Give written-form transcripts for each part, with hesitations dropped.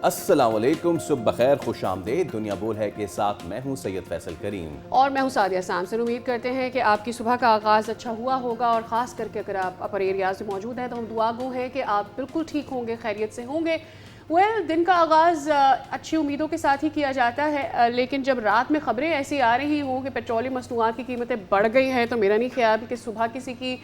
السلام علیکم، صبح بخیر، خوش آمدید۔ دنیا بول ہے کے ساتھ میں ہوں سید فیصل کریم اور میں ہوں سعدیہ سامسن۔ امید کرتے ہیں کہ آپ کی صبح کا آغاز اچھا ہوا ہوگا، اور خاص کر کے اگر آپ اپر ایریاز میں موجود ہیں تو ہم دعا گو ہیں کہ آپ بالکل ٹھیک ہوں گے، خیریت سے ہوں گے۔ دن کا آغاز اچھی امیدوں کے ساتھ ہی کیا جاتا ہے، لیکن جب رات میں خبریں ایسی آ رہی ہوں کہ پیٹرولیم مصنوعات کی قیمتیں بڑھ گئی ہیں تو میرا نہیں خیال کہ صبح کسی کی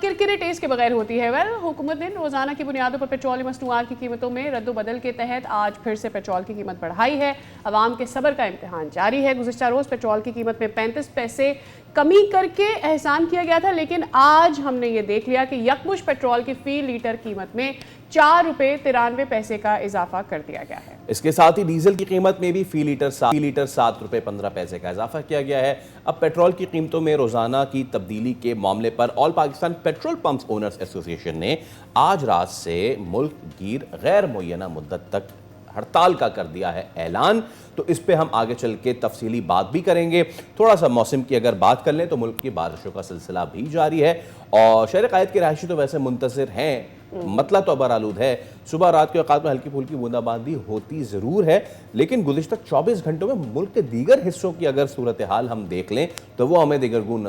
کرکرے ٹیسٹ کے بغیر ہوتی ہے۔ حکومت نے روزانہ کی بنیادوں پر پیٹرولیم مصنوعات کی قیمتوں میں رد و بدل کے تحت آج پھر سے پیٹرول کی قیمت بڑھائی ہے۔ عوام کے صبر کا امتحان جاری ہے۔ گزشتہ روز پیٹرول کی قیمت میں 35 پیسے کمی کر کے احسان کیا گیا تھا، لیکن آج ہم نے یہ دیکھ لیا کہ یکمشت پیٹرول کی فی لیٹر قیمت میں 4 روپے 93 پیسے کا اضافہ کر دیا گیا ہے۔ اس کے ساتھ ہی ڈیزل کی قیمت میں بھی فی لیٹر 7 روپے 15 پیسے کا اضافہ کیا گیا ہے۔ اب پیٹرول کی قیمتوں میں روزانہ کی تبدیلی کے معاملے پر آل پاکستان پیٹرول پمپس اونرز ایسوسی ایشن نے آج رات سے ملک گیر غیر معینہ مدت تک ہڑتال کا کر دیا ہے اعلان، تو اس پہ ہم آگے چل کے تفصیلی بات بھی کریں گے۔ تھوڑا سا موسم کی اگر بات کر لیں تو ملک کی بارشوں کا سلسلہ بھی جاری ہے، اور شہر قائد کے رہائشی تو ویسے منتظر ہیں، مطلع تو ابرآلود ہے۔ صبح رات کے اوقات میں ہلکی پھلکی بوندا باندی ہوتی ضرور ہے، لیکن گزشتہ 24 گھنٹوں میں ملک کے دیگر حصوں کی اگر صورتحال ہم دیکھ لیں تو وہ ہمیں دگرگون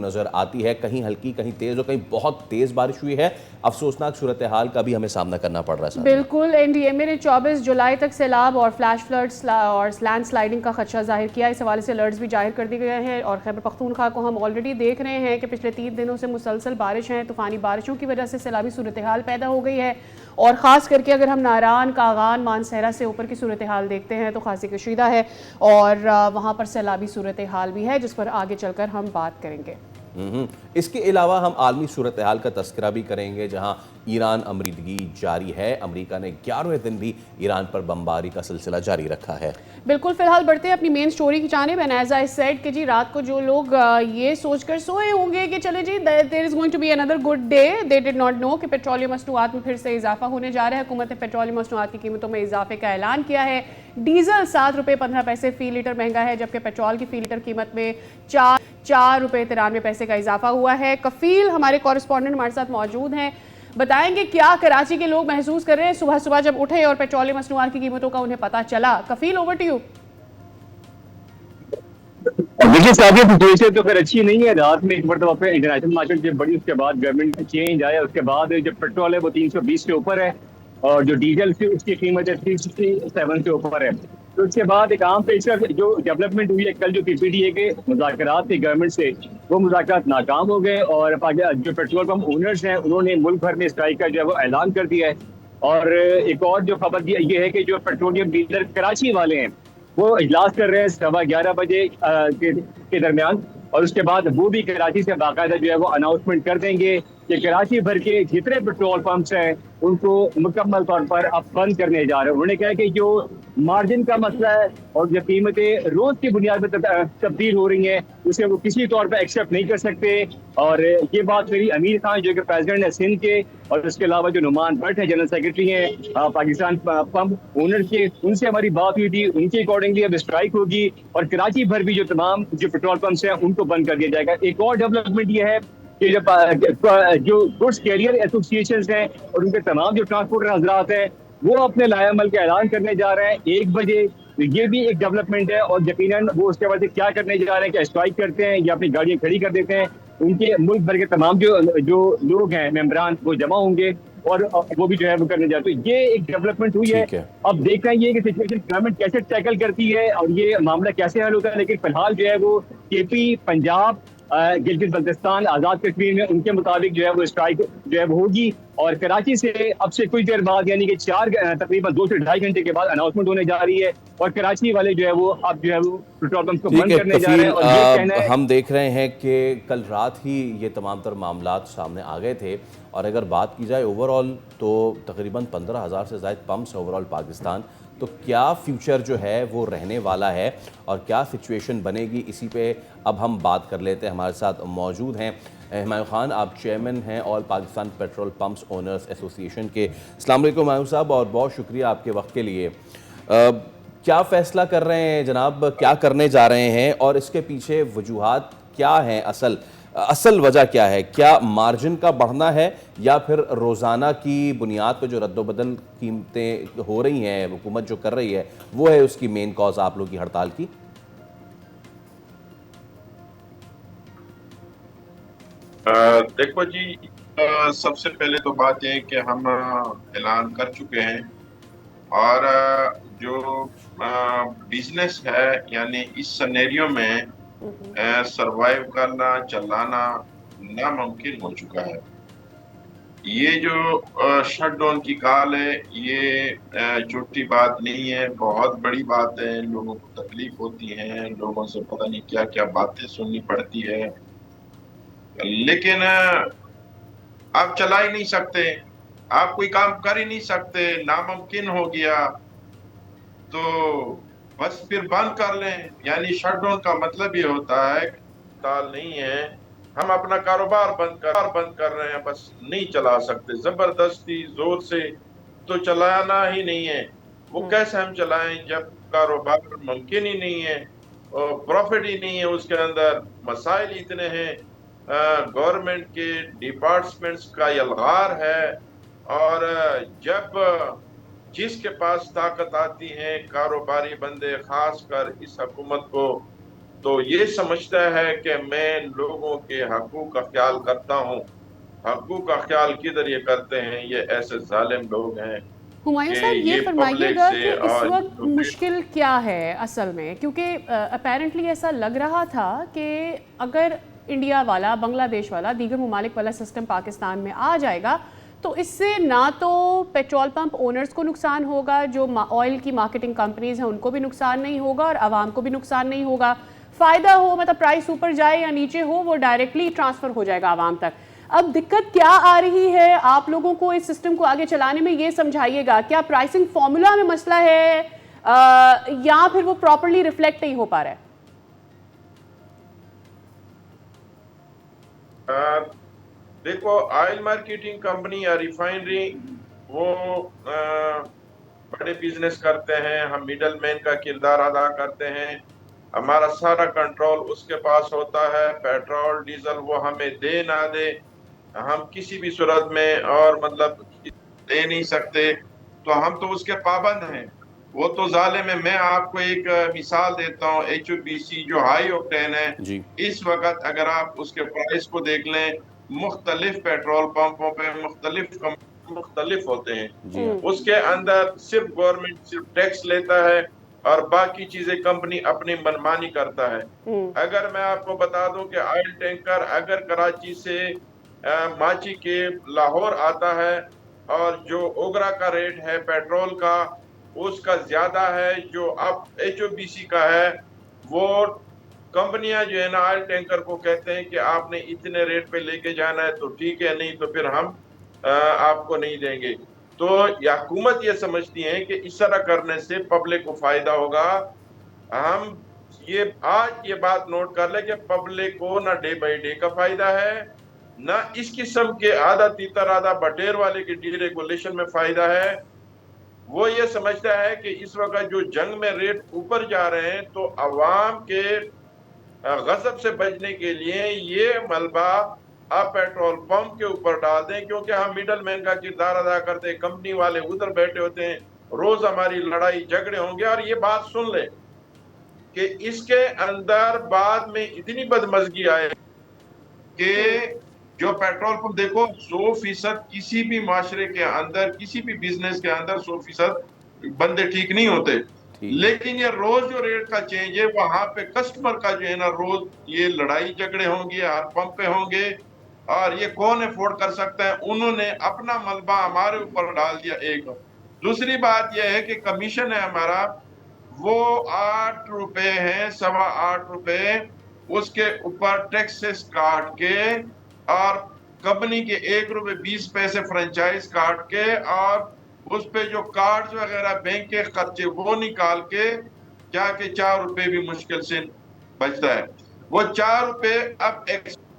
نظر آتی ہے۔ کہیں ہلکی، کہیں تیز اور کہیں بہت تیز بارش ہوئی ہے۔ افسوسناک صورتحال کا بھی ہمیں سامنا کرنا پڑ رہا ہے۔ بالکل، این ڈی ایم اے نے 24 جولائی تک سیلاب اور فلیش فلڈز اور لینڈ سلائڈنگ کا خدشہ ظاہر کیا۔ اس حوالے سے الرٹس بھی ظاہر کر دی گئے ہیں، اور خیبر پختونخوا کو ہم آلریڈی دیکھ رہے ہیں کہ پچھلے 3 دنوں سے مسلسل بارش ہیں، طوفانی بارشوں کی وجہ سے سیلابی صورتحال پیدا ہو گئی ہے، اور خاص کر کے اگر ہم ناران، کاغان، مانسہرہ سے اوپر کی صورتحال دیکھتے ہیں تو خاصی کشیدہ ہے، اور وہاں پر سیلابی صورتحال بھی ہے جس پر آگے چل کر ہم بات کریں گے۔ اس کے علاوہ ہم عالمی صورتحال کا تذکرہ بھی کریں گے، جہاں ایران امریدگی جاری ہے۔ امریکہ نے 11ویں دن بھی ایران پر بمباری کا سلسلہ جاری رکھا ہے۔ بالکل، فی الحال بڑھتے ہیں اپنی مین سٹوری کی جانب۔ اینیزا از سیڈ کہ جی رات کو جو لوگ یہ سوچ کر سوئے ہوں گے کہ چلے جی there is going to be another good day, they did not know کہ پیٹرولیم مصنوعات میں پھر سے اضافہ ہونے جا رہا ہے۔ حکومت نے پیٹرولیم مصنوعات کی قیمتوں میں اضافے کا اعلان کیا ہے۔ ڈیزل 7 روپے 15 پیسے فی لیٹر مہنگا ہے، جبکہ پیٹرول کی فی لیٹر قیمت میں 4 روپے 93 پیسے کا اضافہ ہوا ہے۔ کفیل ہمارے کورسپونڈنٹ ہمارے ساتھ موجود ہیں، بتائیں گے کیا کراچی کے لوگ محسوس کر رہے ہیں صبح صبح جب اٹھے اور پیٹرولیم مصنوعات کی قیمتوں کا انہیں پتہ چلا۔ کفیل، اوور ٹو یو۔ دیکھیے سابقہ سچویشن تو پھر اچھی نہیں ہے۔ رات میں ایک مرتبہ پہ انٹرنیشنل مارکیٹ جب بڑی، اس کے بعد گورنمنٹ کا چینج آیا، اس کے بعد جو پیٹرول ہے وہ 320 سے اوپر ہے، اور جو ڈیزل سے اس کی قیمت ہے 367 سے اوپر ہے۔ تو اس کے بعد ایک عام پیشہ جو ڈیولپمنٹ ہوئی ہے، کل جو پی پی ڈی اے کے مذاکرات تھے گورنمنٹ سے، وہ مذاکرات ناکام ہو گئے، اور جو پیٹرول پمپ اونرز ہیں انہوں نے ملک بھر میں اسٹرائک کا جو ہے وہ اعلان کر دیا ہے۔ اور ایک اور جو خبر یہ ہے کہ جو پیٹرولیم ڈیلر کراچی والے ہیں وہ اجلاس کر رہے ہیں 11:15 بجے کے درمیان، اور اس کے بعد وہ بھی کراچی سے باقاعدہ جو ہے وہ اناؤنسمنٹ کر دیں گے کہ کراچی بھر کے جتنے پیٹرول پمپس ہیں ان کو مکمل طور پر اب بند کرنے جا رہے ہیں۔ انہوں نے کہا کہ جو مارجن کا مسئلہ ہے اور جو قیمتیں روز کی بنیاد پر تبدیل ہو رہی ہیں اسے وہ کسی طور پہ ایکسیپٹ نہیں کر سکتے۔ اور یہ بات میری امیر خان جو کہ پریزیڈنٹ ہے سندھ کے، اور اس کے علاوہ جو نعمان بٹ ہیں جنرل سیکرٹری ہیں پاکستان پمپ اونر کے، ان سے ہماری بات ہوئی تھی، ان کے اکارڈنگلی اب اسٹرائک ہوگی، اور کراچی بھر بھی جو تمام جو پیٹرول پمپس ہیں ان کو بند کر دیا جائے گا۔ ایک اور ڈیولپمنٹ یہ ہے کہ جو گڈس کیریئر ایسوسی ایشنز ہیں اور ان کے تمام جو ٹرانسپورٹر حضرات ہیں وہ اپنے لائحہ عمل کا اعلان کرنے جا رہے ہیں 1 بجے۔ یہ بھی ایک ڈیولپمنٹ ہے، اور یقیناً وہ اس کے بعد کیا کرنے جا رہے ہیں کہ اسٹرائک کرتے ہیں یا اپنی گاڑیاں کھڑی کر دیتے ہیں۔ ان کے ملک بھر کے تمام جو لوگ ہیں ممبران وہ جمع ہوں گے، اور وہ بھی جو ہے وہ کرنے جاتے ہیں۔ یہ ایک ڈیولپمنٹ ہوئی ہے۔ اب دیکھنا یہ کہ سچویشن گورنمنٹ کیسے ٹیکل کرتی ہے اور یہ معاملہ کیسے حل ہوتا ہے، لیکن فی الحال جو ہے وہ کے پی، پنجاب، گلگت بلتستان، آزاد کشمیر میں ان کے مطابق جو ہے وہ اسٹرائک جو ہے وہ ہوگی، اور کراچی سے اب سے کچھ دیر بعد یعنی کہ تقریباً 2 سے 2.5 گھنٹے کے بعد اناؤنسمنٹ ہونے جا رہی ہے، اور کراچی والے جو ہے وہ اب جو ہے وہ پیٹرول پمپس کو بند کرنے جا رہے ہیں۔ اور یہ کہنا ہے ہم دیکھ رہے ہیں کہ کل رات ہی یہ تمام تر معاملات سامنے آ گئے تھے، اور اگر بات کی جائے اوور آل تو تقریباً 15,000 سے زائد پمپس اوور آل پاکستان، تو کیا فیوچر جو ہے وہ رہنے والا ہے اور کیا سچویشن بنے گی، اسی پہ اب ہم بات کر لیتے ہیں۔ ہمارے ساتھ موجود ہیں ہمایوں خان، آپ چیئرمین ہیں آل پاکستان پیٹرول پمپس اونرز ایسوسی ایشن کے۔ السلام علیکم ہمایوں صاحب، اور بہت شکریہ آپ کے وقت کے لیے۔ کیا فیصلہ کر رہے ہیں جناب, کیا کرنے جا رہے ہیں, اور اس کے پیچھے وجوہات کیا ہیں, اصل وجہ کیا ہے؟ کیا مارجن کا بڑھنا ہے یا پھر روزانہ کی بنیاد پہ جو رد و بدل قیمتیں ہو رہی ہیں, حکومت جو کر رہی ہے, وہ ہے اس کی مین کاز آپ لوگ کی ہڑتال کی؟ دیکھو جی، سب سے پہلے تو بات یہ ہے کہ ہم اعلان کر چکے ہیں، اور جو بزنس ہے یعنی اس سنیریو میں سروائیو کرنا، چلانا ناممکن ہو چکا ہے۔ یہ جو شٹ ڈاؤن کی کال ہے، یہ چھوٹی بات نہیں ہے، بہت بڑی بات ہے۔ لوگوں کو تکلیف ہوتی ہے، لوگوں سے پتہ نہیں کیا کیا باتیں سننی پڑتی ہے، لیکن آپ چلا ہی نہیں سکتے، آپ کوئی کام کر ہی نہیں سکتے، ناممکن ہو گیا تو بس پھر بند کر لیں۔ یعنی شٹ ڈاؤن کا مطلب یہ ہوتا ہے کہ ہڑتال نہیں ہے، ہم اپنا کاروبار بند کر رہے ہیں، بس نہیں چلا سکتے، زبردستی زور سے تو چلانا ہی نہیں ہے۔ وہ کیسے ہم چلائیں جب کاروبار ممکن ہی نہیں ہے اور پروفٹ ہی نہیں ہے، اس کے اندر مسائل اتنے ہیں، گورنمنٹ کے ڈپارٹمنٹس کا یلغار ہے، اور جب جس کے پاس طاقت آتی ہے کاروباری بندے خاص کر اس حکومت کو، تو یہ سمجھتا ہے کہ میں لوگوں کے حقوق کا خیال کرتا ہوں۔ حقوق کا خیال کدھر یہ کرتے ہیں؟ یہ ایسے ظالم لوگ ہیں ہمایوں کہ صاحب یہ یہ فرمائیے پبلک گا سے کہ اس اور وقت مشکل کیا ہے اصل میں، کیونکہ اپیرنٹلی ایسا لگ رہا تھا کہ اگر انڈیا والا، بنگلہ دیش والا، دیگر ممالک والا سسٹم پاکستان میں آ جائے گا تو اس سے نہ تو پیٹرول پمپ اونرز کو نقصان ہوگا، جو آئل کی مارکیٹنگ کمپنیز ہیں ان کو بھی نقصان نہیں ہوگا، اور عوام کو بھی نقصان نہیں ہوگا۔ فائدہ ہو، مطلب پرائس اوپر جائے یا نیچے ہو، وہ ڈائریکٹلی ٹرانسفر ہو جائے گا عوام تک۔ اب دقت کیا آ رہی ہے آپ لوگوں کو اس سسٹم کو آگے چلانے میں، یہ سمجھائیے گا۔ کیا پرائسنگ فارمولا میں مسئلہ ہے یا پھر وہ پراپرلی ریفلیکٹ نہیں ہو پا رہا ہے؟ دیکھو، آئل مارکیٹنگ کمپنی یا ریفائنری وہ بڑے بزنس کرتے ہیں، ہم میڈل مین کا کردار ادا کرتے ہیں، ہمارا سارا کنٹرول اس کے پاس ہوتا ہے۔ پیٹرول ڈیزل وہ ہمیں دے نہ دے، ہم کسی بھی صورت میں اور مطلب دے نہیں سکتے، تو ہم تو اس کے پابند ہیں۔ وہ تو ظالم ہے۔ میں آپ کو ایک مثال دیتا ہوں، ایچ او بی سی جو ہائی اوکٹین ہے، جی اس وقت اگر آپ اس کے پرائس کو دیکھ لیں، مختلف پیٹرول پمپوں پہ مختلف ہوتے ہیں، جی ہاں اس کے اندر صرف گورنمنٹ صرف ٹیکس لیتا ہے اور باقی چیزیں کمپنی اپنی منمانی کرتا ہے۔ اگر میں آپ کو بتا دوں کہ آئل ٹینکر اگر کراچی سے ماچی کے لاہور آتا ہے، اور جو اوگرا کا ریٹ ہے پیٹرول کا اس کا زیادہ ہے جو اب ایچ او بی سی کا ہے، وہ کمپنیاں جو ہے نا آئل ٹینکر کو کہتے ہیں کہ آپ نے اتنے ریٹ پہ لے کے جانا ہے تو ٹھیک ہے، نہیں تو پھر ہم آپ کو نہیں دیں گے۔ تو حکومت یہ سمجھتی ہے کہ اس طرح کرنے سے پبلک کو فائدہ ہوگا۔ ہم آج یہ بات نوٹ کر لیں کہ پبلک کو نہ ڈے بائی ڈے کا فائدہ ہے، نہ اس قسم کے آدھا تیتر آدھا بٹیر والے کی ڈی ریگولیشن میں فائدہ ہے۔ وہ یہ سمجھتا ہے کہ اس وقت جو جنگ میں ریٹ اوپر جا رہے ہیں تو عوام کے غضب سے بچنے کے لیے یہ ملبہ آپ پیٹرول پمپ کے اوپر ڈال دیں، کیونکہ ہم میڈل مین کا کردار ادا کرتے ہیں، کمپنی والے ادھر بیٹھے ہوتے ہیں، روز ہماری لڑائی جھگڑے ہوں گے۔ اور یہ بات سن لیں کہ اس کے اندر بعد میں اتنی بدمزگی آئے کہ جو پیٹرول پمپ دیکھو 100% کسی بھی معاشرے کے اندر، کسی بھی بزنس کے اندر 100% بندے ٹھیک نہیں ہوتے، ٹھیک ہے لیکن یہ روز جو ریٹ کا چینج ہے وہاں پہ کسٹمر کا جو ہے نا روز یہ لڑائی جھگڑے ہوں گے، ہر پمپ پہ ہوں گے، اور یہ کون افورڈ کر سکتا ہے؟ انہوں نے اپنا ملبہ ہمارے اوپر ڈال دیا۔ ایک دوسری بات یہ ہے کہ کمیشن ہے ہمارا، وہ 8 روپے ہے، 8.25 روپے، اس کے اوپر ٹیکسز کاٹ کے اور کمپنی کے 1 روپے 20 پیسے فرنچائز کاٹ کے اور اس پہ جو کارڈز وغیرہ بینک کے خرچے وہ نکال کے جا کے 4 روپے بھی مشکل سے بچتا ہے۔ وہ 4 روپے اب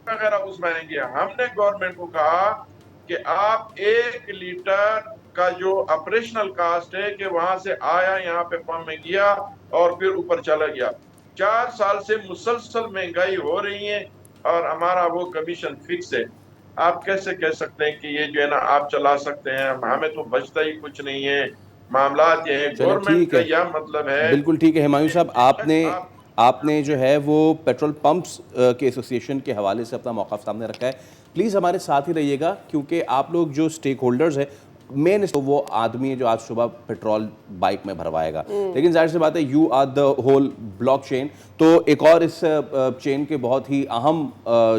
وغیرہ اس میں آئیں گے۔ ہم نے گورنمنٹ کو کہا کہ آپ 1 لیٹر کا جو آپریشنل کاسٹ ہے کہ وہاں سے آیا یہاں پہ پمپ میں گیا اور پھر اوپر چلا گیا. 4 سال سے مسلسل مہنگائی ہو رہی ہے اور ہمارا وہ کمیشن فکس ہے. آپ کیسے کہہ سکتے ہیں کہ یہ جو ہے نا آپ چلا سکتے ہیں؟ ہمیں تو بچتا ہی کچھ نہیں ہے. معاملات یہ ہیں چلے گورنمنٹ ٹھیک کا ہے, یہ مطلب ہے. بالکل ٹھیک ہے. ہمایوں صاحب آپ نے جو ہے وہ پیٹرول پمپس کے ایسوسیشن کے حوالے سے اپنا موقف سامنے رکھا ہے. پلیز ہمارے ساتھ ہی رہیے گا, کیونکہ آپ لوگ جو سٹیک ہولڈرز ہیں مین وہ آدمی ہے جو آج صبح پیٹرول بائک میں بھروائے گا, لیکن ظاہر سی بات ہے you are the whole blockchain. تو ایک اور اس چین کے بہت ہی اہم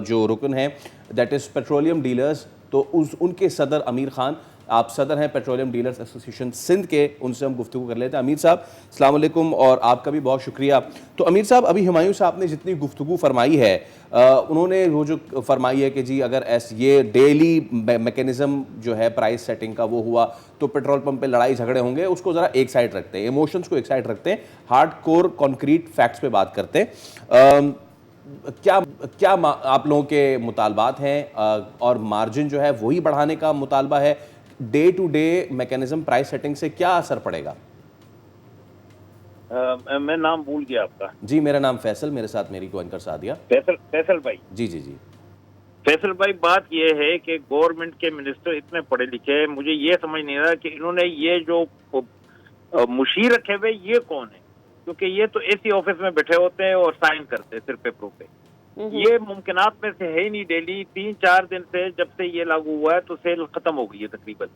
جو رکن ہیں دیٹ از پیٹرولیم ڈیلرز. تو ان کے صدر امیر خان, آپ صدر ہیں پیٹرولیم ڈیلرز ایسوسیشن سندھ کے, ان سے ہم گفتگو کر لیتے ہیں. امیر صاحب السلام علیکم, اور آپ کا بھی بہت شکریہ. تو امیر صاحب, ابھی ہمایوں صاحب نے جتنی گفتگو فرمائی ہے, انہوں نے وہ جو فرمائی ہے کہ جی اگر یہ ڈیلی میکینزم جو ہے پرائس سیٹنگ کا وہ ہوا تو پیٹرول پمپ پہ لڑائی جھگڑے ہوں گے, اس کو ذرا ایک سائڈ رکھتے ہیں, ایموشنز کو ایک سائڈ رکھتے ہیں, ہارڈ کور کانکریٹ فیکٹس پہ بات کرتے ہیں. کیا آپ لوگوں کے مطالبات ہیں, اور مارجن جو ہے وہی بڑھانے کا مطالبہ ہے؟ Day to day mechanism price setting سے کیا اثر پڑے گا؟ میں نام بھول گیا آپ کا. جی میرا نام فیصل, میرے ساتھ میری کو اینکر سعدیہ. فیصل بھائی. جی جی جی فیصل بھائی, بات یہ ہے کہ گورنمنٹ کے منسٹر اتنے پڑھے لکھے ہیں, مجھے یہ سمجھ نہیں رہا کہ انہوں نے یہ جو مشیر رکھے ہوئے یہ کون ہے, کیونکہ یہ تو اے سی آفس میں بیٹھے ہوتے ہیں اور سائن کرتے ہیں صرف پیپروں پہ. یہ ممکنات میں سے ہے ہی نہیں. ڈیلی 3-4 دن سے جب سے یہ لاگو ہوا ہے تو سیل ختم ہو گئی ہے تقریباً.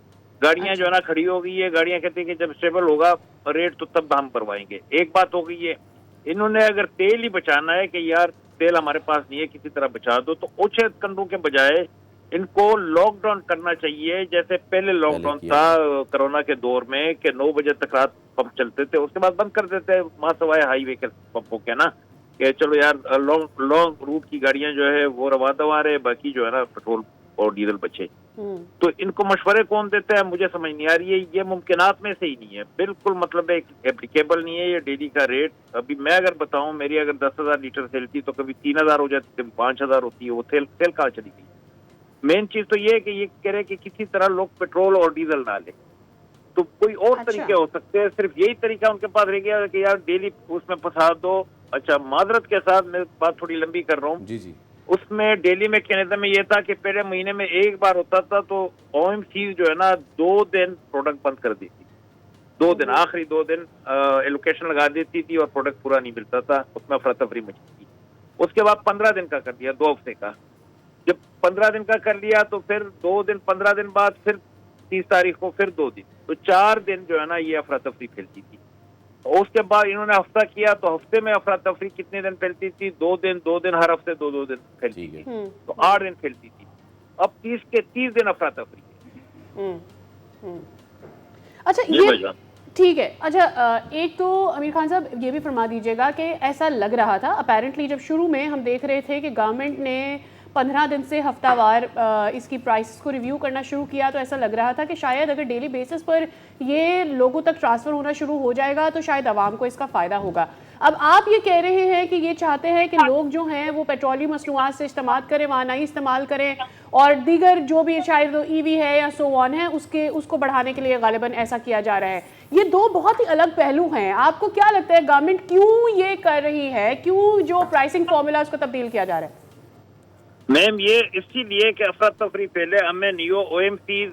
گاڑیاں جو ہے نا کھڑی ہو گئی ہے, گاڑیاں کہتی ہیں کہ جب اسٹیبل ہوگا ریٹ تو تب ہم بھروائیں گے. ایک بات ہو گئی ہے, انہوں نے اگر تیل ہی بچانا ہے کہ یار تیل ہمارے پاس نہیں ہے کسی طرح بچا دو, تو اوچھے کنڈوں کے بجائے ان کو لاک ڈاؤن کرنا چاہیے, جیسے پہلے لاک ڈاؤن تھا کرونا کے دور میں کہ 9 بجے تک رات پمپ چلتے تھے, اس کے بعد بند کر دیتے ماں سوائے ہائی وے کے پمپوں کے نا, کہ چلو یار لانگ روٹ کی گاڑیاں جو ہے وہ روا دوا رہے, باقی جو ہے نا پیٹرول اور ڈیزل بچے. تو ان کو مشورے کون دیتا ہے مجھے سمجھ نہیں آ رہی ہے. یہ ممکنات میں سے ہی نہیں ہے, بالکل مطلب اپلیکیبل نہیں ہے یہ ڈیلی کا ریٹ. ابھی میں اگر بتاؤں, میری اگر 10,000 لیٹر سیل تھی تو کبھی 3,000 ہو جاتی, کبھی 5,000 ہوتی ہے. وہ سیل کہاں چلی گئی؟ مین چیز تو یہ ہے کہ یہ کہہ رہے کہ کسی طرح لوگ پیٹرول اور ڈیزل نہ لیں. تو کوئی اور طریقے ہو سکتے ہیں, صرف یہی طریقہ ان کے پاس رہ گیا کہ یار ڈیلی اس میں پھنسا دو. اچھا معذرت کے ساتھ میں بات تھوڑی لمبی کر رہا ہوں. جی جی, اس میں ڈیلی میکینزم میں یہ تھا کہ پہلے مہینے میں ایک بار ہوتا تھا تو او ایم سی جو ہے نا 2 دن پروڈکٹ بند کر دی تھی. 2 دن, آخری 2 دن ایلوکیشن لگا دیتی تھی اور پروڈکٹ پورا نہیں ملتا تھا, اس میں افراتفری مچی تھی. اس کے بعد 15 دن کا کر دیا, 2 ہفتے کا. جب 15 دن کا کر لیا تو پھر 2 دن, 15 دن بعد پھر 30 تاریخ کو پھر 2 دن, تو 4 دن جو ہے نا یہ افراتفری پھیلتی تھی. اس کے بعد انہوں نے ہفتہ کیا تو ہفتے میں افراتفری کتنے دن پھیلتی تھی؟ 2 دن, ہر ہفتے 2 دن پھیلتی تھی, تو 8 دن پھیلتی تھی. اب 30 دن افراتفری. اچھا یہ ٹھیک ہے. اچھا ایک تو امیر خان صاحب یہ بھی فرما دیجیے گا کہ ایسا لگ رہا تھا اپیرنٹلی جب شروع میں ہم دیکھ رہے تھے کہ گورنمنٹ نے 15 دن سے ہفتہ وار اس کی پرائسز کو ریویو کرنا شروع کیا, تو ایسا لگ رہا تھا کہ شاید اگر ڈیلی بیسس پر یہ لوگوں تک ٹرانسفر ہونا شروع ہو جائے گا تو شاید عوام کو اس کا فائدہ ہوگا. اب آپ یہ کہہ رہے ہیں کہ یہ چاہتے ہیں کہ لوگ جو ہیں وہ پیٹرولی مصنوعات سے استعمال کریں, وانائی استعمال کریں, اور دیگر جو بھی شاید ای وی ہے یا سو آن ہے اس کو بڑھانے کے لیے غالباً ایسا کیا جا رہا ہے. یہ 2 بہت ہی الگ پہلو ہیں. آپ کو کیا لگتا ہے گورنمنٹ کیوں یہ کر رہی ہے, کیوں جو پرائسنگ فارمولا اس کو تبدیل کیا جا رہا ہے؟ میم یہ اسی لیے کہ افراتفری پہلے ہمیں new O M C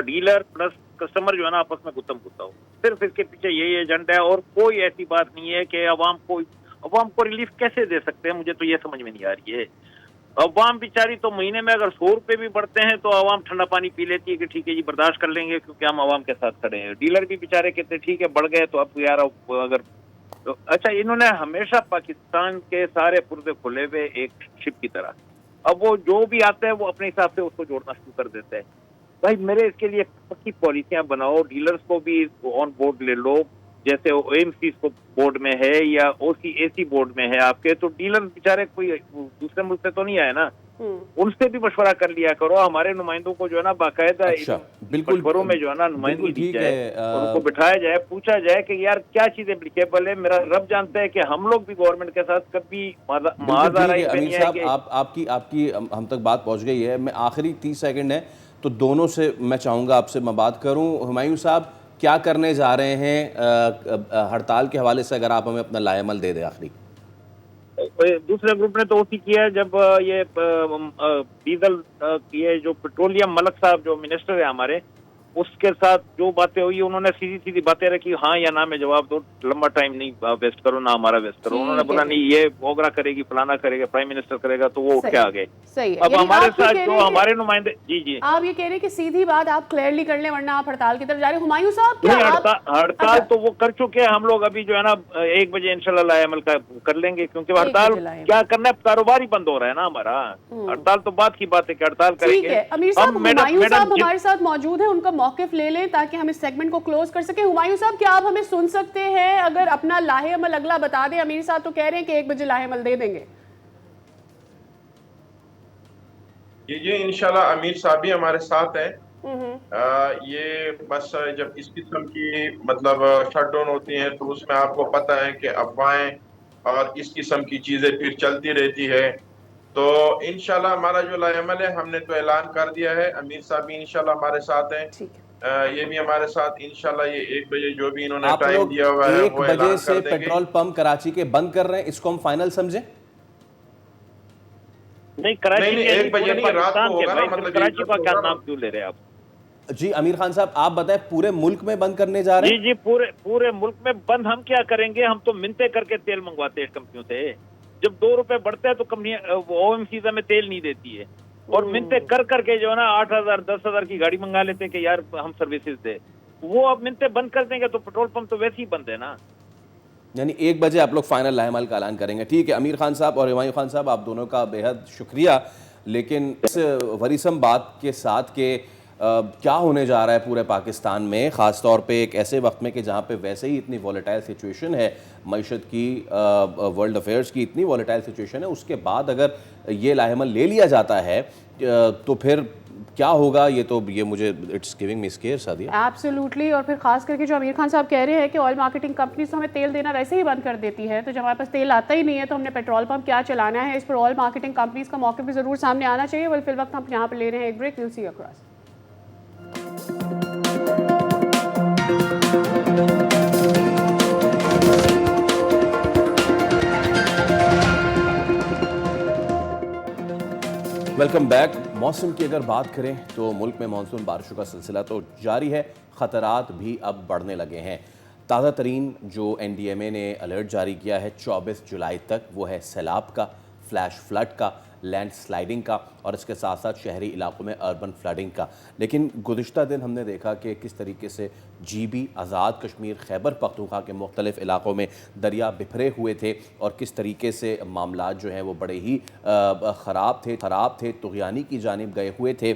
dealer plus customer جو ہے نا آپس میں گتم گتا ہو, صرف اس کے پیچھے یہی ایجنڈا ہے, اور کوئی ایسی بات نہیں ہے کہ عوام کو ریلیف کیسے دے سکتے ہیں. مجھے تو یہ سمجھ میں نہیں آ رہی ہے. عوام بیچاری تو مہینے میں اگر 100 روپے بھی بڑھتے ہیں تو عوام ٹھنڈا پانی پی لیتی ہے کہ ٹھیک ہے جی برداشت کر لیں گے کیونکہ ہم عوام کے ساتھ کھڑے ہیں. ڈیلر بھی بیچارے کہتے ہیں ٹھیک ہے بڑھ گئے تو اب یار اگر اچھا انہوں نے ہمیشہ پاکستان کے سارے پرزے کھلے ہوئے ایک شپ کی طرح, اب وہ جو بھی آتا ہے وہ اپنے حساب سے اس کو جوڑنا شروع کر دیتا ہے. بھائی میرے اس کے لیے پکی پالیسیاں بناؤ, ڈیلرز کو بھی آن بورڈ لے لو, جیسے او ایم سی کو بورڈ میں ہے یا او سی اے سی بورڈ میں ہے آپ کے, تو ڈیلر بیچارے کوئی دوسرے ملک سے تو نہیں آئے نا, ان سے بھی مشورہ کر لیا کرو. ہمارے نمائندوں کو جو ہے نا باقاعدہ مشوروں میں جو ہے نا نمائندگی دی جائے, ان کو بٹھایا جائے, پوچھا جائے کہ یار کیا چیز اپلیکیبل ہے. میرا رب جانتا ہے کہ ہم لوگ بھی گورنمنٹ کے ساتھ کبھی امیر صاحب آپ کی ہم تک بات پہنچ گئی ہے. میں آخری 30 سیکنڈ ہے, تو دونوں سے میں چاہوں گا آپ سے میں بات کروں. ہمایوں صاحب کیا کرنے جا رہے ہیں ہڑتال کے حوالے سے، اگر آپ ہمیں اپنا لائے عمل دے دیں آخری. دوسرے گروپ نے تو اسی کیا ہے جب یہ ڈیزل یہ جو پیٹرولیم ملک صاحب جو منسٹر ہے ہمارے، اس کے ساتھ جو باتیں ہوئی انہوں نے سیدھی سیدھی باتیں رکھی، ہاں یا نہ میں جواب دو، لمبا ٹائم نہیں ویسٹ کرو، نہ ہمارا ویسٹ کرو. انہوں نے بولا نہیں یہ اوگرا کرے گی، فلانا کرے گا، پرائم منسٹر کرے گا، تو وہ اٹھ کے آ گئے. صحیح ہے. اب ہمارے ساتھ جو ہمارے نمائندے جی آپ یہ کہہ رہے ہیں کہ سیدھی بات آپ کلیئرلی کر لیں ورنہ آپ ہڑتال کی طرف جا رہے ہیں. ہمایوں صاحب کیا ہڑتال تو وہ کر چکے ہیں، ہم لوگ ابھی جو ہے نا 1 بجے انشاءاللہ لائے عمل کا کر لیں گے، کیونکہ ہڑتال کیا کرنا ہے، کاروبار ہی بند ہو رہا ہے نا ہمارا. ہڑتال تو بات کی بات ہے کہ ہڑتال کریں گے. ٹھیک ہے امیر صاحب، ہمایوں صاحب ہمارے ساتھ موجود ہیں، ان کا موقف لے لیں تاکہ ہم اس سیگمنٹ کو کلوز کر سکیں. ہمایوں صاحب کیا آپ ہمیں سن سکتے ہیں؟ اگر اپنا لاہے عمل اگلا بتا دیں. امیر صاحب تو کہہ رہے ہیں کہ 1 بجے لاہے عمل دے دیں گے. یہ انشاءاللہ امیر صاحب بھی ہمارے ساتھ ہیں. یہ بس جب اس قسم کی مطلب شٹ ڈاؤن ہوتی ہیں تو اس میں آپ کو پتہ ہے کہ افواہیں اور اس قسم کی چیزیں پھر چلتی رہتی ہے. تو انشاءاللہ ہمارا جو لائحہ عمل ہے ہم نے تو اعلان کر دیا ہے. امیر صاحب بھی انشاءاللہ ہمارے ساتھ ہیں، یہ بھی ہمارے ساتھ انشاءاللہ. یہ 1 بجے جو بھی انہوں نے ٹائم دیا ہوا ہے وہ اعلان کر دیں گے. 1 بجے سے پیٹرول پمپ کراچی کے بند کر رہے ہیں، اس کو ہم فائنل سمجھیں؟ نہیں کراچی نہیں 1 بجے نہیں، رات کو ہوگا نا. مطلب کراچی کا کیا نام کیوں لے رہے ہیں آپ؟ جی امیر خان صاحب آپ بتائیں، پورے ملک میں بند کرنے جا رہے ہیں؟ جی پورے ملک میں بند. ہم کیا کریں گے؟ ہم تو منتیں کر کے تیل منگواتے ہیں کمپنیوں سے. جب 2 روپے بڑھتا ہے تو کمپنی او ایم سی ہمیں تیل نہیں دیتی ہے، اور منتیں کر کے جو ہے نا 8,000 10,000 کی گاڑی منگا لیتے کہ یار ہم سروسز دے. وہ اب منتیں بند کر دیں گے تو پیٹرول پمپ تو ویسے ہی بند ہے نا. یعنی 1 بجے آپ لوگ فائنل لائحہ عمل کا اعلان کریں گے. ٹھیک ہے امیر خان صاحب اور ہمایوں خان صاحب، آپ دونوں کا بے حد شکریہ. لیکن اس ورثم بات کے ساتھ کہ کیا ہونے جا رہا ہے پورے پاکستان میں، خاص طور پہ ایک ایسے وقت میں کہ جہاں پہ ویسے ہی اتنی والیٹائل سچویشن ہے معیشت کی، ورلڈ افیئرز کی اتنی والیٹائل سچویشن ہے، اس کے بعد اگر یہ لائحہ عمل لے لیا جاتا ہے تو پھر کیا ہوگا؟ یہ مجھے it's giving me scare Sadia. Absolutely. اور پھر خاص کر کے جو امیر خان صاحب کہہ رہے ہیں کہ آئل مارکیٹنگ کمپنیز تو ہمیں تیل دینا ویسے ہی بند کر دیتی ہے، تو جب ہمارے پاس تیل آتا ہی نہیں ہے تو ہم نے پیٹرول پمپ کیا چلانا ہے؟ اس پر آئل مارکیٹنگ کمپنیز کا موقف بھی ضرور سامنے آنا چاہیے. فی الوقت ہم یہاں پہ لے رہے ہیں ایک break. We'll see you across. Welcome back. موسم کی اگر بات کریں تو ملک میں مانسون بارشوں کا سلسلہ تو جاری ہے، خطرات بھی اب بڑھنے لگے ہیں. تازہ ترین جو این ڈی ایم اے نے الرٹ جاری کیا ہے 24 جولائی تک، وہ ہے سیلاب کا، فلیش فلڈ کا، لینڈ سلائیڈنگ کا، اور اس کے ساتھ ساتھ شہری علاقوں میں اربن فلڈنگ کا. لیکن گزشتہ دن ہم نے دیکھا کہ کس طریقے سے جی بی، آزاد کشمیر، خیبر پختونخوا کے مختلف علاقوں میں دریا بکھرے ہوئے تھے، اور کس طریقے سے معاملات جو ہیں وہ بڑے ہی خراب تھے، طغیانی کی جانب گئے ہوئے تھے.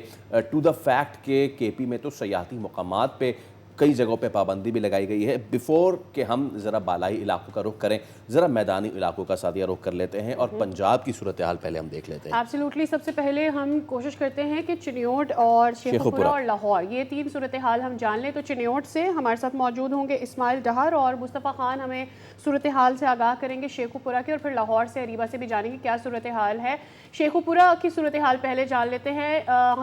ٹو دا فیکٹ کہ کے پی میں تو سیاحتی مقامات پہ کئی جگہوں پہ پابندی بھی لگائی گئی ہے. بیفور کہ ہم ذرا بالائی علاقوں کا رخ کریں، ذرا میدانی علاقوں کا سعدیہ رخ کر لیتے ہیں اور پنجاب کی صورتحال پہلے ہم دیکھ لیتے ہیں. ایبسلیوٹلی. سب سے پہلے ہم کوشش کرتے ہیں کہ چنیوٹ اور شیخوپورہ اور لاہور، یہ 3 صورتحال ہم جان لیں. تو چنیوٹ سے ہمارے ساتھ موجود ہوں گے اسماعیل ڈہر اور مصطفیٰ خان، ہمیں صورتحال سے آگاہ کریں گے شیخوپورہ کی، اور پھر لاہور سے اریبہ سے بھی جانیں گے کیا صورتحال ہے. شیخوپورہ کی صورتحال پہلے جان لیتے ہیں.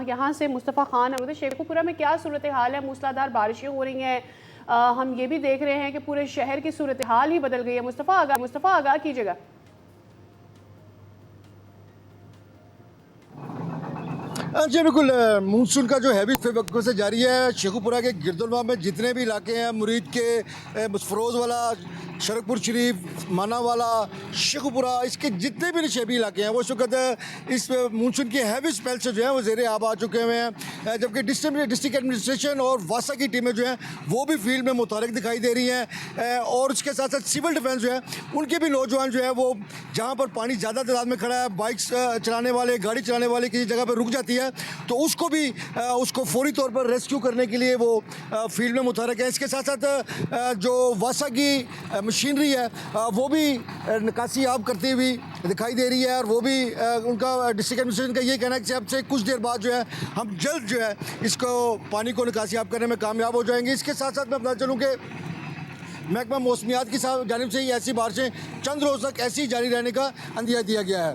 یہاں سے مصطفیٰ خان ہیں. شیخوپورہ میں کیا صورتحال ہے؟ موسلادھار بارشیں ہو رہی ہیں، ہم یہ بھی دیکھ رہے ہیں کہ پورے شہر کی صورتحال ہی بدل گئی ہے. مصطفیٰ آگاہ کیجیے گا. جی بالکل، مونسون کا جو ہیوی وقت سے جاری ہے. شیخوپورہ کے گرد الواح میں جتنے بھی علاقے ہیں، مرید کے، فروز والا، شرک پور شریف، مانا والا، شیخوپورہ، اس کے جتنے بھی نشیبی علاقے ہیں وہ اس وقت اس مونسون کی ہیوی اسپیل سے جو ہیں وہ زیر آب آ چکے ہوئے ہیں. جبکہ ڈسٹرکٹ ایڈمنسٹریشن اور واسا کی ٹیمیں جو ہیں وہ بھی فیلڈ میں متحرک دکھائی دے رہی ہیں. اور اس کے ساتھ ساتھ سول ڈیفینس جو ہے ان کے بھی نوجوان جو ہے وہ جہاں پر پانی زیادہ تعداد میں کھڑا ہے، بائکس چلانے والے، گاڑی چلانے والے کسی جگہ پہ رک جاتی ہے تو اس کو بھی اس کو فوری طور پر ریسکیو کرنے کے لیے وہ فیلڈ میں متحرک ہے. اس کے ساتھ ساتھ جو واسا کی مشینری ہے وہ بھی نکاسی آب کرتی ہوئی دکھائی دے رہی ہے، اور وہ بھی ان کا ڈسٹرکٹ ایڈمنسٹریشن کا یہ کہنا ہے کہ اب سے کچھ دیر بعد جو ہے ہم جلد جو ہے اس کو پانی کو نکاسی آب کرنے میں کامیاب ہو جائیں گے. اس کے ساتھ ساتھ میں بتا چلوں کہ محکمہ موسمیات کی جانب سے ہی ایسی بارشیں چند روز تک ایسی جاری رہنے کا اندیہ دیا گیا ہے.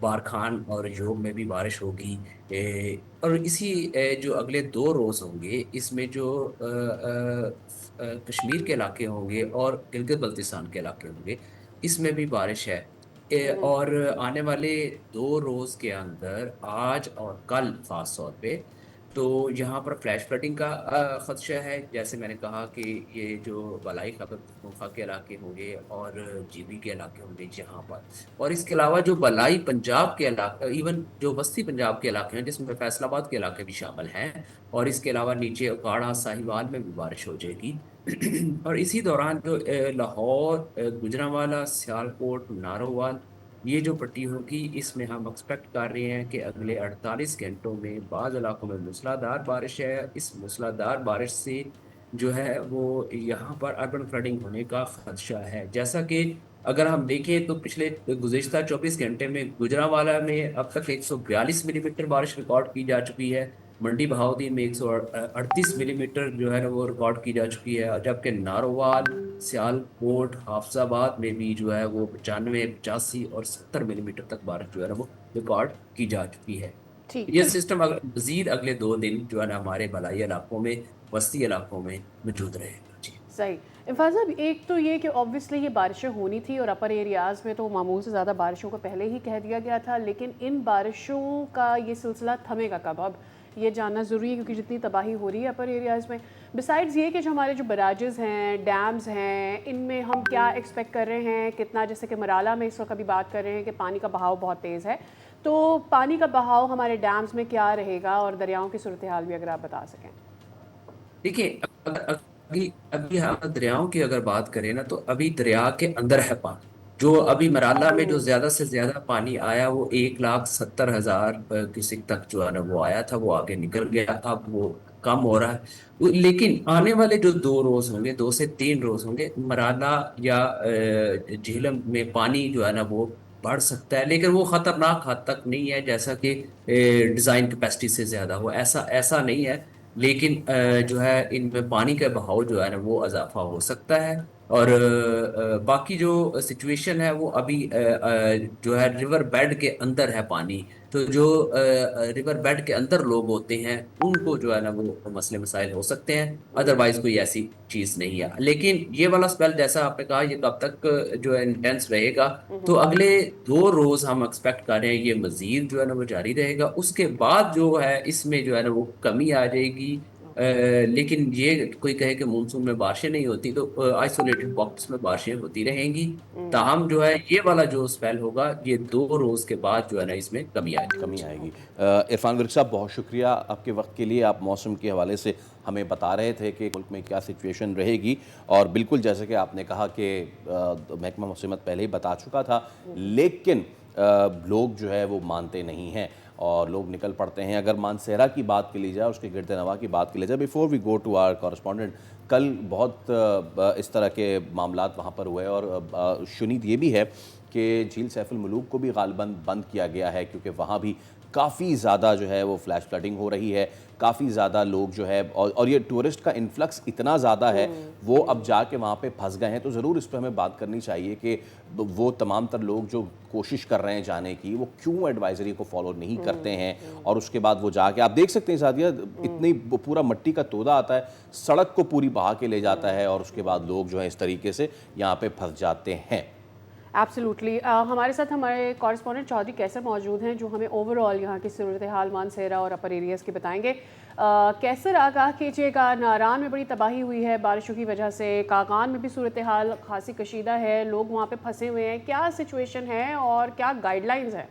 بارکھان اور یوم میں بھی بارش ہوگی، اور اسی جو اگلے 2 روز ہوں گے اس میں جو کشمیر کے علاقے ہوں گے اور گلگت بلتستان کے علاقے ہوں گے اس میں بھی بارش ہے۔ اور آنے والے 2 روز کے اندر آج اور کل خاص طور پہ تو یہاں پر فلیش فلڈنگ کا خدشہ ہے، جیسے میں نے کہا کہ یہ جو بالائی خیبر پختونخوا کے علاقے ہوں گے اور جی بی کے علاقے ہوں گے یہاں پر، اور اس کے علاوہ جو بالائی پنجاب کے علاقے، ایون جو وسطی پنجاب کے علاقے ہیں جس میں فیصل آباد کے علاقے بھی شامل ہیں، اور اس کے علاوہ نیچے اکاڑا ساہیوال میں بھی بارش ہو جائے گی۔ اور اسی دوران جو لاہور، گوجرانوالا، سیالکوٹ، نارووال، یہ جو پٹی ہوگی اس میں ہم ایکسپیکٹ کر رہے ہیں کہ اگلے 48 گھنٹوں میں بعض علاقوں میں موسلادھار بارش ہے۔ اس موسلادھار بارش سے جو ہے وہ یہاں پر اربن فلڈنگ ہونے کا خدشہ ہے، جیسا کہ اگر ہم دیکھیں تو پچھلے گزشتہ 24 گھنٹے میں گوجرانوالا میں اب تک 142 ملی میٹر بارش ریکارڈ کی جا چکی ہے، منڈی بہاؤدین میں 138 ملی میٹر جو ہے نا وہ ریکارڈ کی جا چکی ہے، جبکہ نارووال، سیالکوٹ، حافظ آباد میں بھی جو ہے وہ 95، 85 اور 70 ملی میٹر تک بارش جو ہے نا وہ ریکارڈ کی جا چکی ہے۔ ٹھیک یہ سسٹم مزید اگلے 2 دن جو ہے نا ہمارے بالائی علاقوں میں، وسطی علاقوں میں موجود رہے گا۔ جی صحیح انفاذ صاحب، ایک تو یہ کہ اوبویسلی یہ بارشیں ہونی تھی اور اپر ایریاز میں تو معمول سے زیادہ بارشوں کو پہلے ہی کہہ دیا گیا تھا، لیکن ان بارشوں کا یہ سلسلہ تھمے گا کب؟ اب یہ جاننا ضروری ہے کیونکہ جتنی تباہی ہو رہی ہے اپر ایریاز میں، بسائڈز یہ کہ جو ہمارے جو براجز ہیں، ڈیمز ہیں، ان میں ہم کیا ایکسپیکٹ کر رہے ہیں کتنا، جیسے کہ مرالہ میں اس وقت ابھی بات کر رہے ہیں کہ پانی کا بہاؤ بہت تیز ہے، تو پانی کا بہاؤ ہمارے ڈیمز میں کیا رہے گا اور دریاؤں کی صورتحال بھی اگر آپ بتا سکیں۔ دیکھیے، ابھی ہم دریاؤں کی اگر بات کریں نا تو ابھی دریا کے اندر ہے پانی، جو ابھی مرالہ میں جو زیادہ سے زیادہ پانی آیا وہ 1,70,000 کیوسک تک جو ہے نا وہ آیا تھا، وہ آگے نکل گیا، اب وہ کم ہو رہا ہے، لیکن آنے والے جو 2 روز ہوں گے، 2 سے 3 روز ہوں گے، مرالہ یا جہلم میں پانی جو ہے نا وہ بڑھ سکتا ہے، لیکن وہ خطرناک حد تک نہیں ہے جیسا کہ ڈیزائن کیپیسٹی سے زیادہ ہو، ایسا نہیں ہے، لیکن جو ہے ان میں پانی کا بہاؤ جو ہے نا وہ اضافہ ہو سکتا ہے، اور باقی جو سچویشن ہے وہ ابھی جو ہے ریور بیڈ کے اندر ہے پانی، تو جو ریور بیڈ کے اندر لوگ ہوتے ہیں ان کو جو ہے نا وہ مسئلے مسائل ہو سکتے ہیں، ادروائز کوئی ایسی چیز نہیں ہے، لیکن یہ والا سپیل جیسا آپ نے کہا یہ کب تک جو ہے انٹینس رہے گا، تو اگلے 2 روز ہم ایکسپیکٹ کر رہے ہیں یہ مزید جو ہے نا وہ جاری رہے گا، اس کے بعد جو ہے اس میں جو ہے نا وہ کمی آ جائے گی، لیکن یہ کوئی کہے کہ مونسون میں بارشیں نہیں ہوتی تو آئسولیٹڈ پاکٹس میں بارشیں ہوتی رہیں گی، تاہم جو ہے یہ والا جو سپیل ہوگا یہ 2 روز کے بعد جو ہے نا اس میں کمی آئے گی۔ عرفان ورک صاحب بہت شکریہ آپ کے وقت کے لیے، آپ موسم کے حوالے سے ہمیں بتا رہے تھے کہ ملک میں کیا سچویشن رہے گی، اور بالکل جیسے کہ آپ نے کہا کہ محکمہ موسمیات پہلے ہی بتا چکا تھا، لیکن لوگ جو ہے وہ مانتے نہیں ہیں اور لوگ نکل پڑتے ہیں۔ اگر مانسہرہ کی بات کی لی جائے، اس کے گرد نواح کی بات کی لی جائے، before we go to our correspondent, کل بہت اس طرح کے معاملات وہاں پر ہوئے، اور شنید یہ بھی ہے کہ جھیل سیف الملوک کو بھی غالباً بند کیا گیا ہے کیونکہ وہاں بھی کافی زیادہ جو ہے وہ فلیش فلڈنگ ہو رہی ہے، کافی زیادہ لوگ جو ہے، اور یہ ٹورسٹ کا انفلکس اتنا زیادہ ہے، وہ اب جا کے وہاں پہ پھنس گئے ہیں، تو ضرور اس پہ ہمیں بات کرنی چاہیے کہ وہ تمام تر لوگ جو کوشش کر رہے ہیں جانے کی، وہ کیوں ایڈوائزری کو فالو نہیں کرتے ہیں، اور اس کے بعد وہ جا کے آپ دیکھ سکتے ہیں ساتھیہ، اتنی پورا مٹی کا تودا آتا ہے، سڑک کو پوری بہا کے لے جاتا ہے، اور اس کے بعد لوگ جو ہیں اس طریقے سے یہاں پہ پھنس جاتے ہیں۔ ایبسلیوٹلی، ہمارے ساتھ ہمارے کورسپونڈنٹ چودھری کیسر موجود ہیں جو ہمیں اوور آل یہاں کی صورتحال مانسہرہ اور اپر ایریاز کی بتائیں گے۔ کیسر آگاہ کیجیے گا، ناران میں بڑی تباہی ہوئی ہے بارشوں کی وجہ سے، کاغان میں بھی صورتحال خاصی کشیدہ ہے، لوگ وہاں پہ پھنسے ہوئے ہیں، کیا سچویشن ہے اور کیا گائیڈ لائنز ہیں؟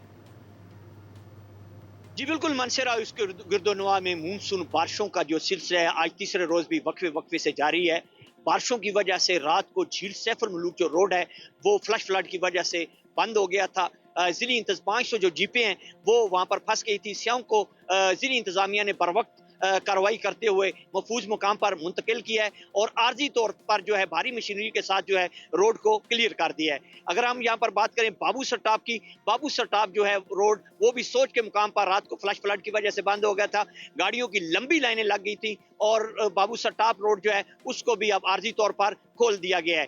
جی بالکل، مانسہرہ اس کے گرد و نواح میں مونسون بارشوں کا جو سلسلہ ہے آج تیسرے روز بھی وقفے سے جاری ہے۔ بارشوں کی وجہ سے رات کو جھیل سیف الملوک جو روڈ ہے وہ فلش فلڈ کی وجہ سے بند ہو گیا تھا، ضلعی 500 جو جیپیں ہیں وہ وہاں پر پھنس گئی تھی، سیاحوں کو ضلعی انتظامیہ نے بر وقت کارروائی کرتے ہوئے محفوظ مقام پر منتقل کیا ہے، اور عارضی طور پر جو ہے بھاری مشینری کے ساتھ جو ہے روڈ کو کلیئر کر دیا ہے۔ اگر ہم یہاں پر بات کریں بابو سٹاپ کی، بابو سٹاپ جو ہے روڈ وہ بھی سوچ کے مقام پر رات کو فلش فلڈ کی وجہ سے بند ہو گیا تھا، گاڑیوں کی لمبی لائنیں لگ گئی تھی، اور بابو سٹاپ روڈ جو ہے اس کو بھی اب عارضی طور پر کھول دیا گیا ہے۔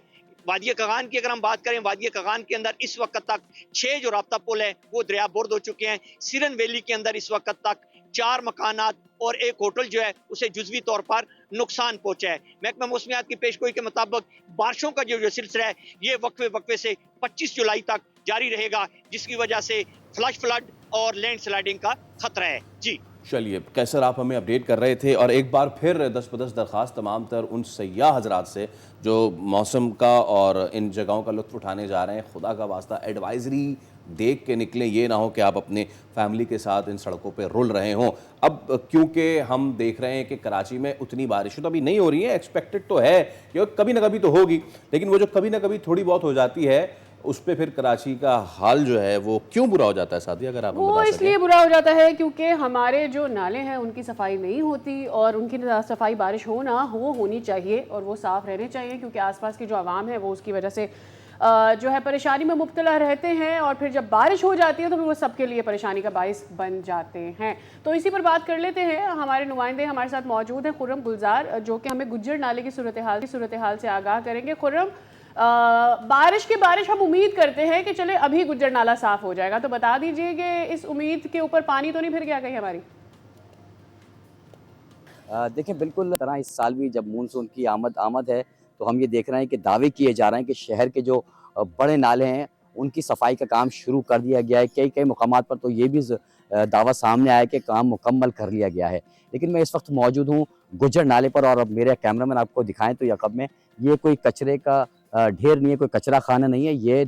وادی کغان کی اگر ہم بات کریں، وادی کغان کے اندر اس وقت تک 6 جو رابطہ پل ہیں وہ دریا بورد ہو چکے ہیں. سیرن ویلی کے اندر اس وقت تک 4 مکانات اور ایک ہوٹل جو ہے اسے جزوی طور پر نقصان پہنچا ہے. محکمہ موسمیات کی پیشگوئی کے مطابق بارشوں کا جو سلسلہ ہے یہ وقفے سے 25 جولائی تک جاری رہے گا، جس کی وجہ سے فلش فلڈ اور لینڈ سلائڈنگ کا خطرہ ہے. جی چلیے کیسر آپ ہمیں اپڈیٹ کر رہے تھے، اور ایک بار پھر دست بدست درخواست تمام تر ان سیاح حضرات سے جو موسم کا اور ان جگہوں کا لطف اٹھانے جا رہے ہیں، خدا کا واسطہ ایڈوائزری دیکھ کے نکلیں، یہ نہ ہو کہ آپ اپنے فیملی کے ساتھ ان سڑکوں پہ رول رہے ہوں. اب کیونکہ ہم دیکھ رہے ہیں کہ کراچی میں اتنی بارشیں تو ابھی نہیں ہو رہی ہیں، ایکسپیکٹڈ تو ہے کہ کبھی نہ کبھی تو ہوگی، لیکن وہ جو کبھی نہ کبھی تھوڑی بہت ہو جاتی ہے اس پہ پھر کراچی کا حال جو ہے وہ کیوں برا ہو جاتا ہے سعدیہ، اگر آپ وہ بتا اس سکیں؟ لیے برا ہو جاتا ہے کیونکہ ہمارے جو نالے ہیں ان کی صفائی نہیں ہوتی، اور ان کی صفائی بارش ہو نہ ہو ہونی چاہیے اور وہ صاف رہنے چاہیے، کیونکہ آس پاس کی جو عوام ہے وہ اس کی وجہ سے جو ہے پریشانی میں مبتلا رہتے ہیں، اور پھر جب بارش ہو جاتی ہے تو پھر وہ سب کے لیے پریشانی کا باعث بن جاتے ہیں. تو اسی پر بات کر لیتے ہیں، ہمارے نمائندے ہمارے ساتھ موجود ہیں خرم گلزار، جو کہ ہمیں گجر نالے کی صورتحال سے آگاہ کریں گے. خرم، بارش ہم امید کرتے ہیں کہ چلے ابھی گجر نالہ صاف ہو جائے گا، تو بتا دیجئے کہ اس امید کے اوپر پانی تو نہیں پھر گیا کہیں ہماری؟ دیکھیں بالکل طرح اس سال بھی جب مونسون کی آمد ہے تو ہم یہ دیکھ رہے ہیں کہ دعوے کیے جا رہے ہیں کہ شہر کے جو بڑے نالے ہیں ان کی صفائی کا کام شروع کر دیا گیا ہے. کئی مقامات پر تو یہ بھی دعویٰ سامنے آیا کہ کام مکمل کر لیا گیا ہے. لیکن میں اس وقت موجود ہوں گجر نالے پر، اور اب میرے کیمرامین آپ کو دکھائیں تو یقب میں یہ کوئی کچرے کا ڈھیر نہیں ہے، کوئی کچرا خانہ نہیں ہے، یہ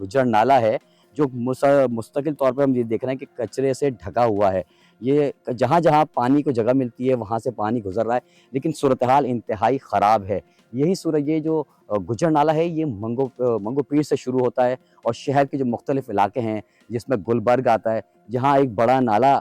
گجر نالہ ہے جو مستقل طور پر ہم یہ دیکھ رہے ہیں کہ کچرے سے ڈھکا ہوا ہے. یہ جہاں جہاں پانی کو جگہ ملتی ہے وہاں سے پانی گزر رہا ہے، لیکن صورتحال انتہائی خراب ہے. یہ جو گجر نالہ ہے یہ منگو پیر سے شروع ہوتا ہے، اور شہر کے جو مختلف علاقے ہیں جس میں گلبرگ آتا ہے، جہاں ایک بڑا نالہ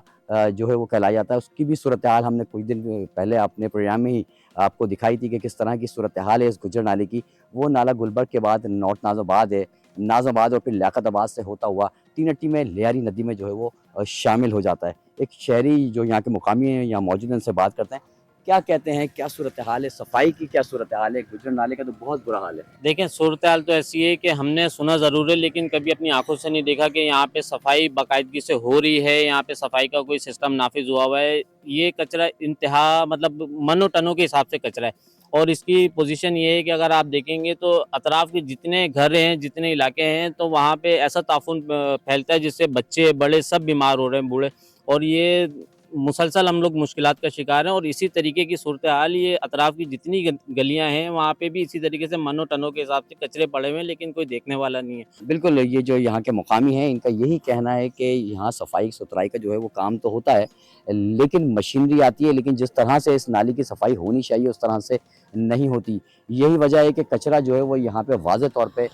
جو ہے وہ کہلایا جاتا ہے، اس کی بھی صورتحال ہم نے کچھ دن پہلے اپنے پروگرام میں ہی آپ کو دکھائی تھی کہ کس طرح کی صورتحال ہے اس گجر نالے کی. وہ نالہ گلبرگ کے بعد نارتھ ناظم آباد ہے، ناظم آباد اور پھر لیاقت آباد سے ہوتا ہوا ٹینٹی میں لیاری ندی میں جو ہے وہ شامل ہو جاتا ہے. ایک شہری جو یہاں کے مقامی ہیں یہاں موجود ہیں ان سے بات کرتے ہیں، کیا کہتے ہیں، کیا صورتحال ہے، صفائی کی کیا صورتحال ہے؟ گجر نالے کا تو بہت برا حال ہے. دیکھیں صورتحال تو ایسی ہے کہ ہم نے سنا ضرور ہے لیکن کبھی اپنی آنکھوں سے نہیں دیکھا کہ یہاں پہ صفائی باقاعدگی سے ہو رہی ہے، یہاں پہ صفائی کا کوئی سسٹم نافذ ہوا ہے. یہ کچرا انتہا مطلب منو ٹنوں کے حساب سے کچرا ہے، اور اس کی پوزیشن یہ ہے کہ اگر آپ دیکھیں گے تو اطراف کے جتنے گھر ہیں جتنے علاقے ہیں تو وہاں پہ ایسا تعفن پھیلتا ہے جس سے بچے بڑے سب بیمار ہو رہے ہیں، بوڑھے، اور یہ مسلسل ہم لوگ مشکلات کا شکار ہیں. اور اسی طریقے کی صورتحال یہ اطراف کی جتنی گلیاں ہیں وہاں پہ بھی اسی طریقے سے منو ٹنوں کے حساب سے کچرے پڑے ہوئے ہیں، لیکن کوئی دیکھنے والا نہیں ہے. بالکل، یہ جو یہاں کے مقامی ہیں ان کا یہی کہنا ہے کہ یہاں صفائی ستھرائی کا جو ہے وہ کام تو ہوتا ہے لیکن مشینری آتی ہے، لیکن جس طرح سے اس نالی کی صفائی ہونی چاہیے اس طرح سے نہیں ہوتی. یہی وجہ ہے کہ کچرا جو ہے وہ یہاں پہ واضح طور پہ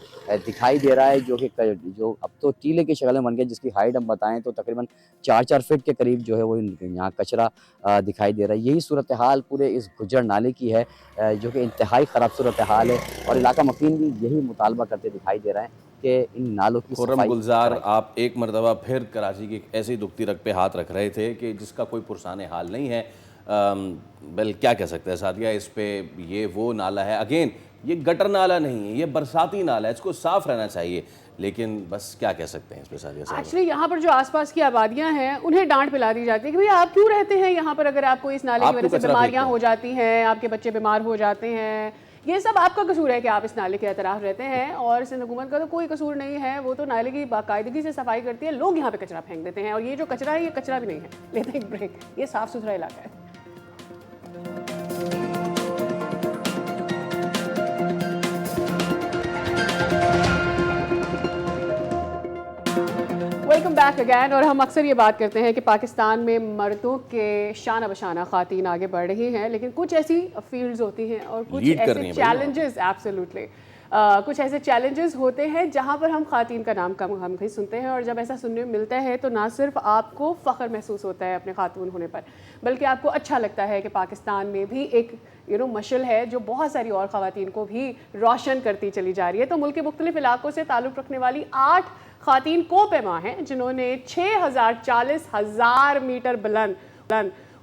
دکھائی دے رہا ہے، جو اب تو ٹیلے کی شکل میں بن گیا، جس کی ہائٹ ہم بتائیں تو تقریباً 4 فٹ کے قریب جو ہے وہ یہاں کچرا دکھائی دے رہا ہے. یہی صورتحال پورے اس گجر نالے کی ہے جو کہ انتہائی خراب صورتحال ہے، اور علاقہ مکین بھی یہی مطالبہ کرتے دکھائی دے رہے ہیں کہ ان نالوں کی خرم صفائی. گلزار، آپ ایک مرتبہ پھر کراچی کی ایک ایسی دکھتی رگ پہ ہاتھ رکھ رہے تھے کہ جس کا کوئی پرسان حال نہیں ہے. بل کیا کہہ سکتے ہیں سعدیہ اس پہ؟ یہ وہ نالہ ہے، اگین یہ گٹر نالہ نہیں ہے، یہ برساتی نالہ ہے، اس کو صاف رہنا چاہیے، لیکن بس کیا کہہ سکتے ہیں اس پہ سعدیہ صاحب؟ ایکچولی یہاں پر جو آس پاس کی آبادیاں ہیں انہیں ڈانٹ پلا دی جاتی ہے کہ بھئی آپ کیوں رہتے ہیں یہاں پر، اگر آپ کو اس نالے کی وجہ سے بیماریاں ہو جاتی ہیں، آپ کے بچے بیمار ہو جاتے ہیں، یہ سب آپ کا قصور ہے کہ آپ اس نالے کے اطراف رہتے ہیں. اور سندھ حکومت کا تو کوئی قصور نہیں ہے، وہ تو نالے کی باقاعدگی سے صفائی کرتی ہے، لوگ یہاں پہ کچرا پھینک دیتے ہیں، اور یہ جو کچرا ہے یہ کچرا بھی نہیں ہے. لیتے ہیں ایک بریک، یہ صاف ستھرا علاقہ ہے. Welcome back again. اور ہم اکثر یہ بات کرتے ہیں کہ پاکستان میں مردوں کے شانہ بشانہ خواتین آگے بڑھ رہی ہیں، لیکن کچھ ایسی فیلڈز ہوتی ہیں اور کچھ ایسے چیلنجز، ایبسلیوٹلی کچھ ایسے چیلنجز ہوتے ہیں جہاں پر ہم خواتین کا نام کم ہم کہیں سنتے ہیں. اور جب ایسا سننے میں ملتا ہے تو نہ صرف آپ کو فخر محسوس ہوتا ہے اپنے خاتون ہونے پر، بلکہ آپ کو اچھا لگتا ہے کہ پاکستان میں بھی ایک مشعل ہے جو بہت ساری اور خواتین کو بھی روشن کرتی چلی جا رہی ہے. تو ملک کے مختلف علاقوں سے تعلق رکھنے والی 8 خواتین کو پیما ہیں جنہوں نے 40,000 میٹر بلند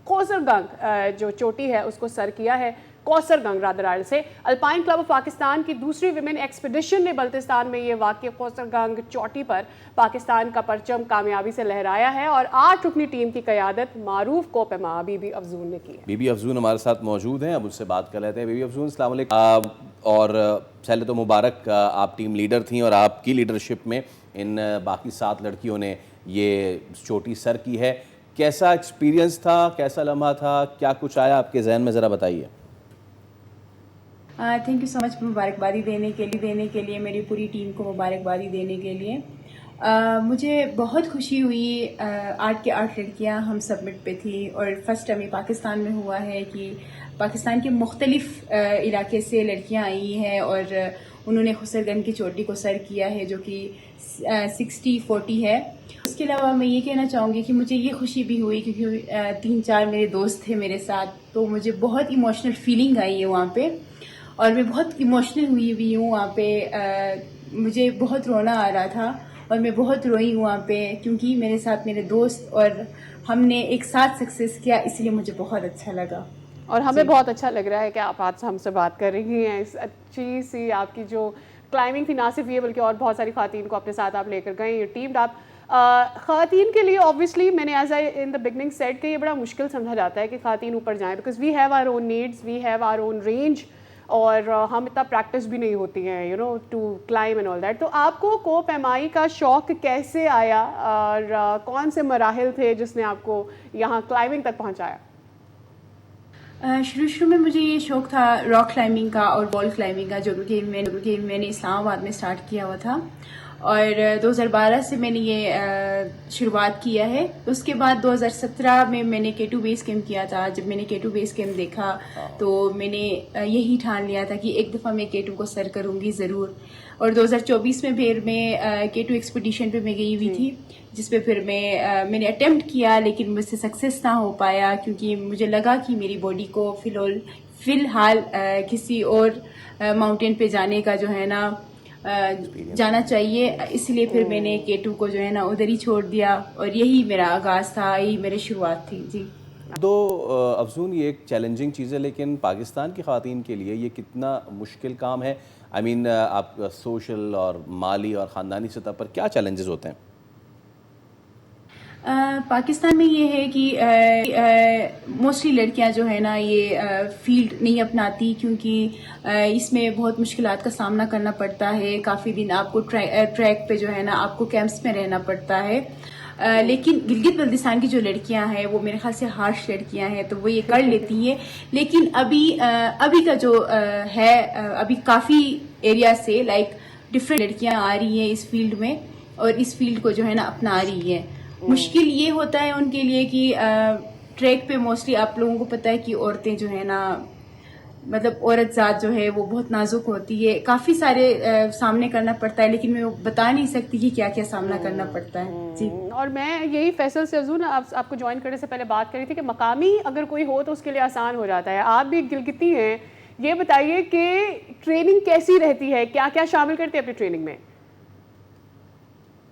کوسر گنگ جو چوٹی ہے اس کو سر کیا ہے. کوثر گنگ رادرال سے. الپائن کلب آف پاکستان کی دوسری ویمن ایکسپیڈیشن نے بلتستان میں یہ واقع کوثر گنگ چوٹی پر پاکستان کا پرچم کامیابی سے لہرایا ہے اور 8 رکنی ٹیم کی قیادت معروف کو پیما بی بی افزون نے کی. بی بی افزون ہمارے ساتھ موجود ہیں, اب ان سے بات کر لیتے ہیں. بی بی افزون السلام علیکم. اور پہلے تو مبارک, آپ ٹیم لیڈر تھیں اور آپ کی لیڈرشپ میں ان باقی 7 لڑکیوں نے یہ چوٹی سر کی ہے. کیسا ایکسپیرینس تھا, کیسا لمحہ تھا, کیا کچھ آیا آپ کے ذہن میں, ذرا بتائیے. تھینک یو سو مچ مبارکبادی دینے کے لیے میری پوری ٹیم کو مبارکبادی دینے کے لیے. مجھے بہت خوشی ہوئی. 8 کے 8 لڑکیاں ہم سبمٹ پہ تھی اور فرسٹ ٹائم یہ پاکستان میں ہوا ہے کہ پاکستان کے مختلف علاقے سے لڑکیاں آئی ہیں اور انہوں نے کوثر گنگ کی چوٹی کو سر کیا ہے جو کہ 60-40 ہے. اس کے علاوہ میں یہ کہنا چاہوں گی کہ مجھے یہ خوشی بھی ہوئی کیونکہ 3-4 میرے دوست تھے میرے ساتھ, تو مجھے بہت ایموشنل فیلنگ آئی ہے وہاں پہ اور میں بہت ایموشنل ہوئی بھی ہوں وہاں پہ. مجھے بہت رونا آ رہا تھا اور میں بہت روئی ہوں وہاں پہ کیونکہ میرے ساتھ میرے دوست اور ہم نے ایک ساتھ سکسیس کیا, اس لیے مجھے بہت اچھا لگا. اور ہمیں بہت اچھا لگ رہا ہے کہ آپ آج ہم سے بات کر رہی ہیں. اس اچھی سی آپ کی جو کلائمبنگ تھی, نہ صرف یہ بلکہ اور بہت ساری خواتین کو اپنے ساتھ آپ لے کر گئے, ٹیمڈ آپ. خواتین کے لیے اوبویسلی میں نے as I in the beginning said کہ یہ بڑا مشکل سمجھا جاتا ہے کہ خواتین اوپر جائیں because we have our own needs, we have our own range, اور ہم اتنا پریکٹس بھی نہیں ہوتی ہیں you know to climb and all that. تو آپ کو کو پیمائی کا شوق کیسے آیا اور کون سے مراحل تھے جس نے آپ کو یہاں کلائمبنگ تک پہنچایا؟ شروع میں مجھے یہ شوق تھا راک کلائمبنگ کا اور وال کلائمبنگ کا, جو کہ میں نے اسلام آباد میں سٹارٹ کیا ہوا تھا اور 2012 سے میں نے یہ شروعات کیا ہے. اس کے بعد 2017 میں نے K2 بیس کیمپ کیا تھا. جب میں نے K2 بیس کیمپ دیکھا تو میں نے یہی ٹھان لیا تھا کہ ایک دفعہ میں K2 کو سر کروں گی ضرور. اور 2024 میں پھر میں K2 ایکسپیڈیشن پہ میں گئی ہوئی تھی جس پہ پھر میں نے اٹیمپٹ کیا لیکن مجھ سے سکسیس نہ ہو پایا کیونکہ مجھے لگا کہ میری باڈی کو فی الحال کسی اور ماؤنٹین پہ جانے کا جو ہے نا جانا چاہیے, اس لیے پھر میں نے K2 کو جو ہے نا ادھر ہی چھوڑ دیا اور یہی میرا آغاز تھا, یہی میری شروعات تھی. جی تو افزون یہ ایک چیلنجنگ چیز ہے لیکن پاکستان کی خواتین کے لیے یہ کتنا مشکل کام ہے؟ آئی مین آپ سوشل اور مالی اور خاندانی سطح پر کیا چیلنجز ہوتے ہیں؟ پاکستان میں یہ ہے کہ موسٹلی لڑکیاں جو ہے نا یہ فیلڈ نہیں اپناتی کیونکہ اس میں بہت مشکلات کا سامنا کرنا پڑتا ہے. کافی دن آپ کو ٹریک پہ جو ہے نا آپ کو کیمپس میں رہنا پڑتا ہے. لیکن گلگت بلتستان کی جو لڑکیاں ہیں وہ میرے خیال سے ہارش لڑکیاں ہیں تو وہ یہ کر لیتی ہیں. لیکن ابھی کا جو ہے ابھی کافی ایریا سے لائک ڈفرینٹ لڑکیاں آ رہی ہیں اس فیلڈ میں اور اس فیلڈ کو جو ہے نا اپنا رہی ہے. مشکل یہ ہوتا ہے ان کے لیے کہ ٹریک پہ موسٹلی آپ لوگوں کو پتہ ہے کہ عورتیں جو ہے نا مطلب عورت ذات جو ہے وہ بہت نازک ہوتی ہے, کافی سارے سامنے کرنا پڑتا ہے لیکن میں بتا نہیں سکتی کہ کیا کیا سامنا کرنا پڑتا ہے. جی اور میں یہی فیصل سے افزون آپ کو جوائن کرنے سے پہلے بات کری تھی کہ مقامی اگر کوئی ہو تو اس کے لیے آسان ہو جاتا ہے. آپ بھی گلگتی ہیں, یہ بتائیے کہ ٹریننگ کیسی رہتی ہے, کیا کیا شامل کرتے ہیں اپنی ٹریننگ میں؟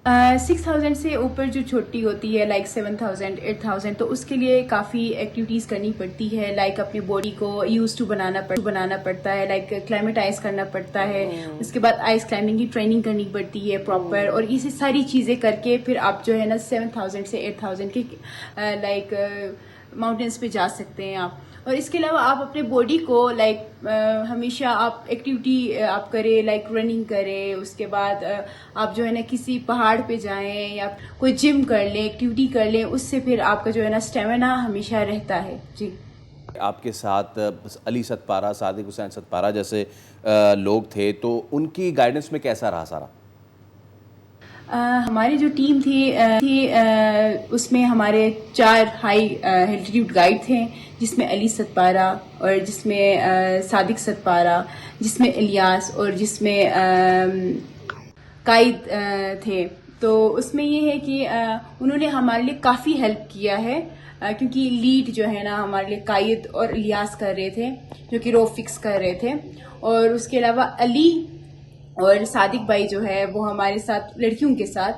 6000 سے اوپر جو چھوٹی ہوتی ہے لائک 7000 8000 تو اس کے لیے کافی ایکٹیویٹیز کرنی پڑتی ہے. لائک اپنی باڈی کو یوز ٹو بنانا پڑتا ہے, لائک کلائمیٹائز کرنا پڑتا ہے. اس کے بعد آئس کلائمبنگ کی ٹریننگ کرنی پڑتی ہے پراپر, اور یہ ساری چیزیں کر کے پھر آپ جو ہے نا 7000 سے 8000 کے لائک ماؤنٹینس پہ جا سکتے ہیں آپ. اور اس کے علاوہ آپ اپنے باڈی کو لائک ہمیشہ آپ ایکٹیویٹی آپ کریں, لائک رننگ کریں. اس کے بعد آپ جو ہے نا کسی پہاڑ پہ جائیں یا کوئی جم کر لیں, ایکٹیویٹی کر لیں, اس سے پھر آپ کا جو ہے نا اسٹیمنا ہمیشہ رہتا ہے. جی آپ کے ساتھ علی ستپارہ, صادق حسین ستپارہ جیسے لوگ تھے تو ان کی گائیڈنس میں کیسا رہا سارا؟ ہماری جو ٹیم تھی اس میں ہمارے 4 ہائی الٹیٹیوڈ گائیڈ تھے جس میں علی ستپارہ اور جس میں صادق ستپارہ, جس میں الیاس اور جس میں قائد تھے. تو اس میں یہ ہے کہ انہوں نے ہمارے لیے کافی ہیلپ کیا ہے کیونکہ لیڈ جو ہے نا ہمارے لیے قائد اور الیاس کر رہے تھے جو کہ رو فکس کر رہے تھے. اور اس کے علاوہ علی اور صادق بھائی جو ہے وہ ہمارے ساتھ لڑکیوں کے ساتھ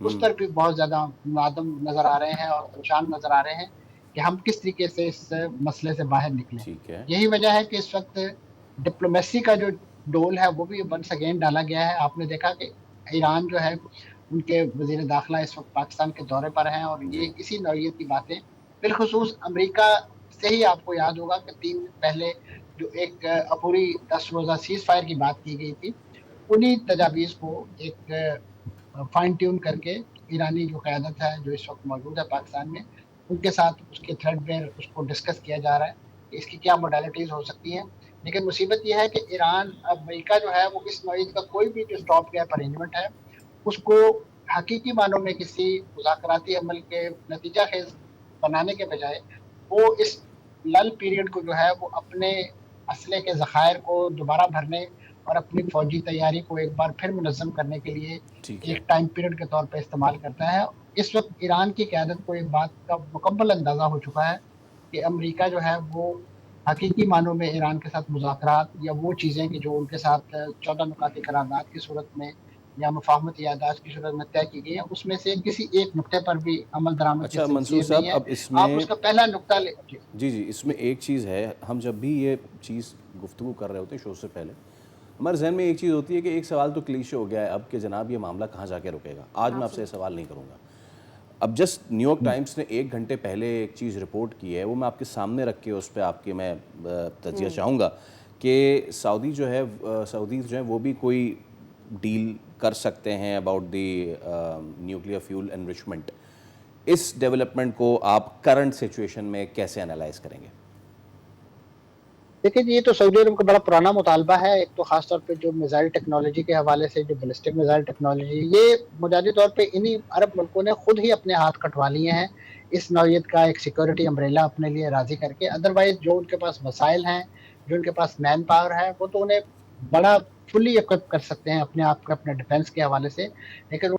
اس پر بھی بہت زیادہ نادم نظر آ رہے ہیں اور پریشان نظر آ رہے ہیں کہ ہم کس طریقے سے اس مسئلے سے باہر نکلیں. یہی وجہ ہے کہ اس وقت ڈپلومیسی کا جو ڈول ہے وہ بھی ونس اگین ڈالا گیا ہے. آپ نے دیکھا کہ ایران جو ہے ان کے وزیر داخلہ اس وقت پاکستان کے دورے پر ہیں اور یہ اسی نوعیت کی باتیں بالخصوص امریکہ سے ہی آپ کو یاد ہوگا کہ 3 دن پہلے جو ایک عبوری 10 روزہ سیز فائر کی بات کی گئی تھی, انہی تجاویز کو ایک فائن ٹیون کر کے ایرانی جو قیادت ہے جو اس وقت موجود ہے پاکستان میں, ان کے ساتھ اس کے تھریڈ بیئر اس کو ڈسکس کیا جا رہا ہے کہ اس کی کیا موڈیلٹیز ہو سکتی ہیں. لیکن مصیبت یہ ہے کہ ایران امریکہ جو ہے وہ اس نوعیت کا کوئی بھی جو اسٹاپ گیپ ارینجمنٹ ہے اس کو حقیقی معنوں میں کسی مذاکراتی عمل کے نتیجہ خیز بنانے کے بجائے وہ اس لل پیریڈ کو جو ہے وہ اپنے اسلحے کے ذخائر کو دوبارہ بھرنے اور اپنی فوجی تیاری کو ایک بار پھر منظم کرنے کے لیے ایک ٹائم پیریڈ کے طور پہ استعمال کرتا ہے. اس وقت ایران کی قیادت کو ایک بات کا مکمل اندازہ ہو چکا ہے کہ امریکہ جو ہے وہ حقیقی معنوں میں ایران کے ساتھ مذاکرات یا وہ چیزیں کہ جو ان کے ساتھ 14 نکاتی قرارداد کی صورت میں یا مفاہمت یادداشت کی صورت میں طے کی گئی ہے اس میں سے کسی ایک نقطے پر بھی عمل درآمد اچھا منصور صاحب, اب اس میں آپ اس کا پہلا نقطہ جی اس میں ایک چیز ہے, ہم جب بھی یہ چیز گفتگو کر رہے ہوتے ہیں شو سے پہلے ہمارے ذہن میں ایک چیز ہوتی ہے کہ ایک سوال تو کلیشے ہو گیا ہے اب کہ جناب یہ معاملہ کہاں جا کے رکے گا. آج میں آپ سے یہ سوال نہیں کروں گا. اب جسٹ نیو یارک ٹائمز نے 1 گھنٹے پہلے ایک چیز رپورٹ کی ہے, وہ میں آپ کے سامنے رکھ کے اس پہ آپ کے میں تجزیہ چاہوں گا کہ سعودی جو ہے وہ بھی کوئی ڈیل کر سکتے ہیں about the nuclear fuel enrichment. اس ڈیولپمنٹ کو آپ کرنٹ سچویشن میں کیسے انالائز کریں گے؟ دیکھیں جی, یہ تو سعودی عرب کا بڑا پرانا مطالبہ ہے. ایک تو خاص طور پہ جو میزائل ٹیکنالوجی کے حوالے سے جو بیلسٹک میزائل ٹیکنالوجی, یہ بنیادی طور پہ انہی عرب ملکوں نے خود ہی اپنے ہاتھ کٹوا لیے ہیں اس نوعیت کا ایک سیکورٹی امبریلا اپنے لیے راضی کر کے. ادروائز جو ان کے پاس وسائل ہیں, جو ان کے پاس مین پاور ہے, وہ تو انہیں بڑا فلی اکوپ کر سکتے ہیں اپنے آپ کو اپنے ڈیفنس کے حوالے سے, لیکن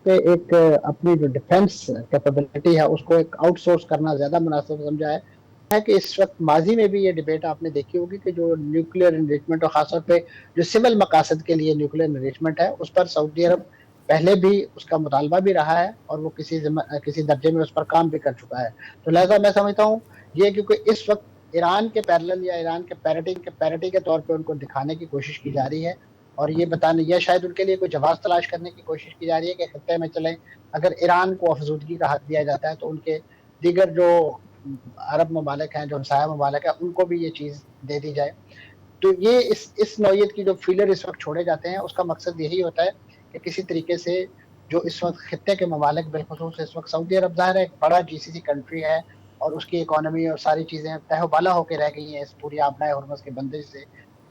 ایک اپنی جو ڈیفنس کیپیبلٹی ہے اس کو ایک آؤٹ سورس کرنا زیادہ مناسب سمجھا ہے کہ اس وقت ماضی میں بھی یہ ڈیبیٹ آپ نے دیکھی ہوگی کہ جو نیوکلیئر انریچمنٹ اور خاص طور پہ جو سول مقاصد کے لیے نیوکلیئر انریچمنٹ ہے اس پر سعودی عرب پہلے بھی اس کا مطالبہ بھی رہا ہے اور وہ کسی درجے میں اس پر کام بھی کر چکا ہے. تو لہٰذا میں سمجھتا ہوں یہ کیونکہ اس وقت ایران کے پیرلل یا ایران کے پیرٹی کے طور پہ ان کو دکھانے کی کوشش کی جا رہی ہے اور یہ بتانے یا شاید ان کے لیے کوئی جواز تلاش کرنے کی کوشش کی جا رہی ہے کہ خطے میں چلیں اگر ایران کو افزودگی کا حق دیا جاتا ہے تو ان کے دیگر جو عرب ممالک ہیں, جو ہمسایہ ممالک ہیں, ان کو بھی یہ چیز دے دی جائے. تو یہ اس نوعیت کی جو فیلر اس وقت چھوڑے جاتے ہیں اس کا مقصد یہی ہوتا ہے کہ کسی طریقے سے جو اس وقت خطے کے ممالک بالخصوص اس وقت سعودی عرب ظاہر ہے ایک بڑا GCC کنٹری ہے اور اس کی اکانومی اور ساری چیزیں تہو بالا ہو کے رہ گئی ہیں اس پوری آبنائے ہرمز کے بندش سے,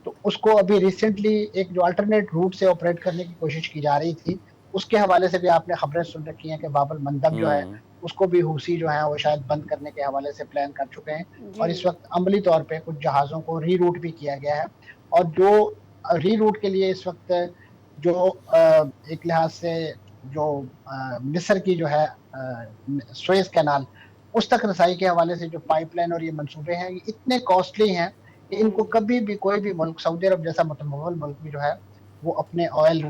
تو اس کو ابھی ریسنٹلی ایک جو الٹرنیٹ روٹ سے آپریٹ کرنے کی کوشش کی جا رہی تھی اس کے حوالے سے بھی آپ نے خبریں سن رکھی ہیں کہ باب المندب جو ہے اس کو بھی حوثی جو ہے وہ شاید بند کرنے کے حوالے سے پلان کر چکے ہیں اور اس وقت عملی طور پہ کچھ جہازوں کو ری روٹ بھی کیا گیا ہے. اور جو ری روٹ کے لیے اس وقت جو ایک لحاظ سے جو مصر کی جو ہے سویز کینال اس تک رسائی کے حوالے سے جو پائپ لائن اور یہ منصوبے ہیں یہ اتنے کاسٹلی ہیں کہ ان کو کبھی بھی کوئی بھی ملک, سعودی عرب جیسا متمول ملک بھی جو ہے وہ اپنے آئل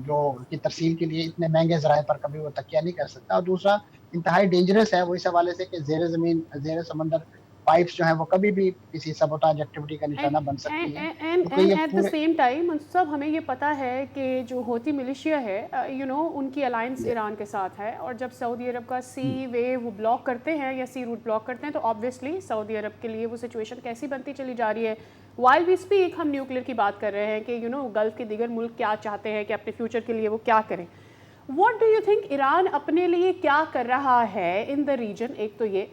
جو کی ترسیل کے لیے اتنے مہنگے ذرائع پر کبھی وہ تکیہ نہیں کر سکتا. اور دوسرا انتہائی ڈینجرس ہے وہ اس حوالے سے کہ زیر زمین زیر سمندر پائپس جو ہیں وہ کبھی بھی کسی سبوٹاج ایکٹیویٹی کا نشانہ بن سکتی ہیں. ایٹ دا سیم ٹائم صاحب ہمیں یہ پتہ ہے کہ جو ہوتی ملیشیا ہے ان کی الائنس ایران کے ساتھ ہے اور جب سعودی عرب کا سی وے وہ بلاک کرتے ہیں یا سی روٹ بلاک کرتے ہیں تو آبویسلی سعودی عرب کے لیے وہ سچویشن کیسی بنتی چلی جا رہی ہے. وائل وی اسپیک ہم نیوکلیئر کی بات کر رہے ہیں کہ گلف کے دیگر ملک کیا چاہتے ہیں کہ اپنے فیوچر کے لیے وہ کیا کریں. What do you think Iran اپنے لیے کیا کر رہا ہے ان دا ریجن؟ ایک تو یہ,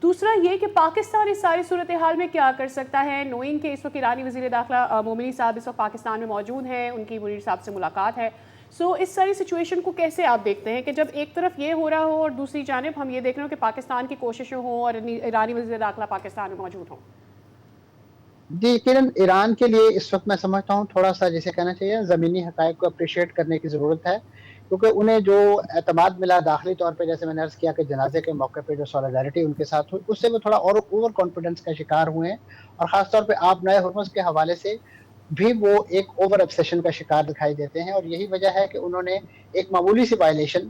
دوسرا یہ کہ پاکستان اس ساری صورتحال میں کیا کر سکتا ہے, نوئنگ کہ اس وقت ایرانی وزیر داخلہ مومنی صاحب اس وقت پاکستان میں موجود ہیں, ان کی منیر صاحب سے ملاقات ہے. سو اس ساری سچویشن کو کیسے آپ دیکھتے ہیں کہ جب ایک طرف یہ ہو رہا ہو اور دوسری جانب ہم یہ دیکھ رہے ہوں کہ پاکستان کی کوششیں ہوں اور ایرانی وزیر داخلہ پاکستان میں موجود ہوں؟ جی کرن, ایران کے لیے اس وقت میں سمجھتا ہوں تھوڑا سا جسے کہنا چاہیے زمینی حقائق کو اپریشیٹ کرنے کی ضرورت ہے کیونکہ انہیں جو اعتماد ملا داخلی طور پہ, جیسے میں نے عرض کیا کہ جنازے کے موقع پہ جو سولیڈیرٹی ان کے ساتھ ہوئی اس سے وہ تھوڑا اور اوور کانفیڈنس کا شکار ہوئے ہیں اور خاص طور پہ آپ نئے ہرمز کے حوالے سے بھی وہ ایک اوور ابسیشن کا شکار دکھائی دیتے ہیں. اور یہی وجہ ہے کہ انہوں نے ایک معمولی سی violation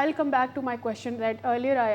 I'll come back to my question that earlier I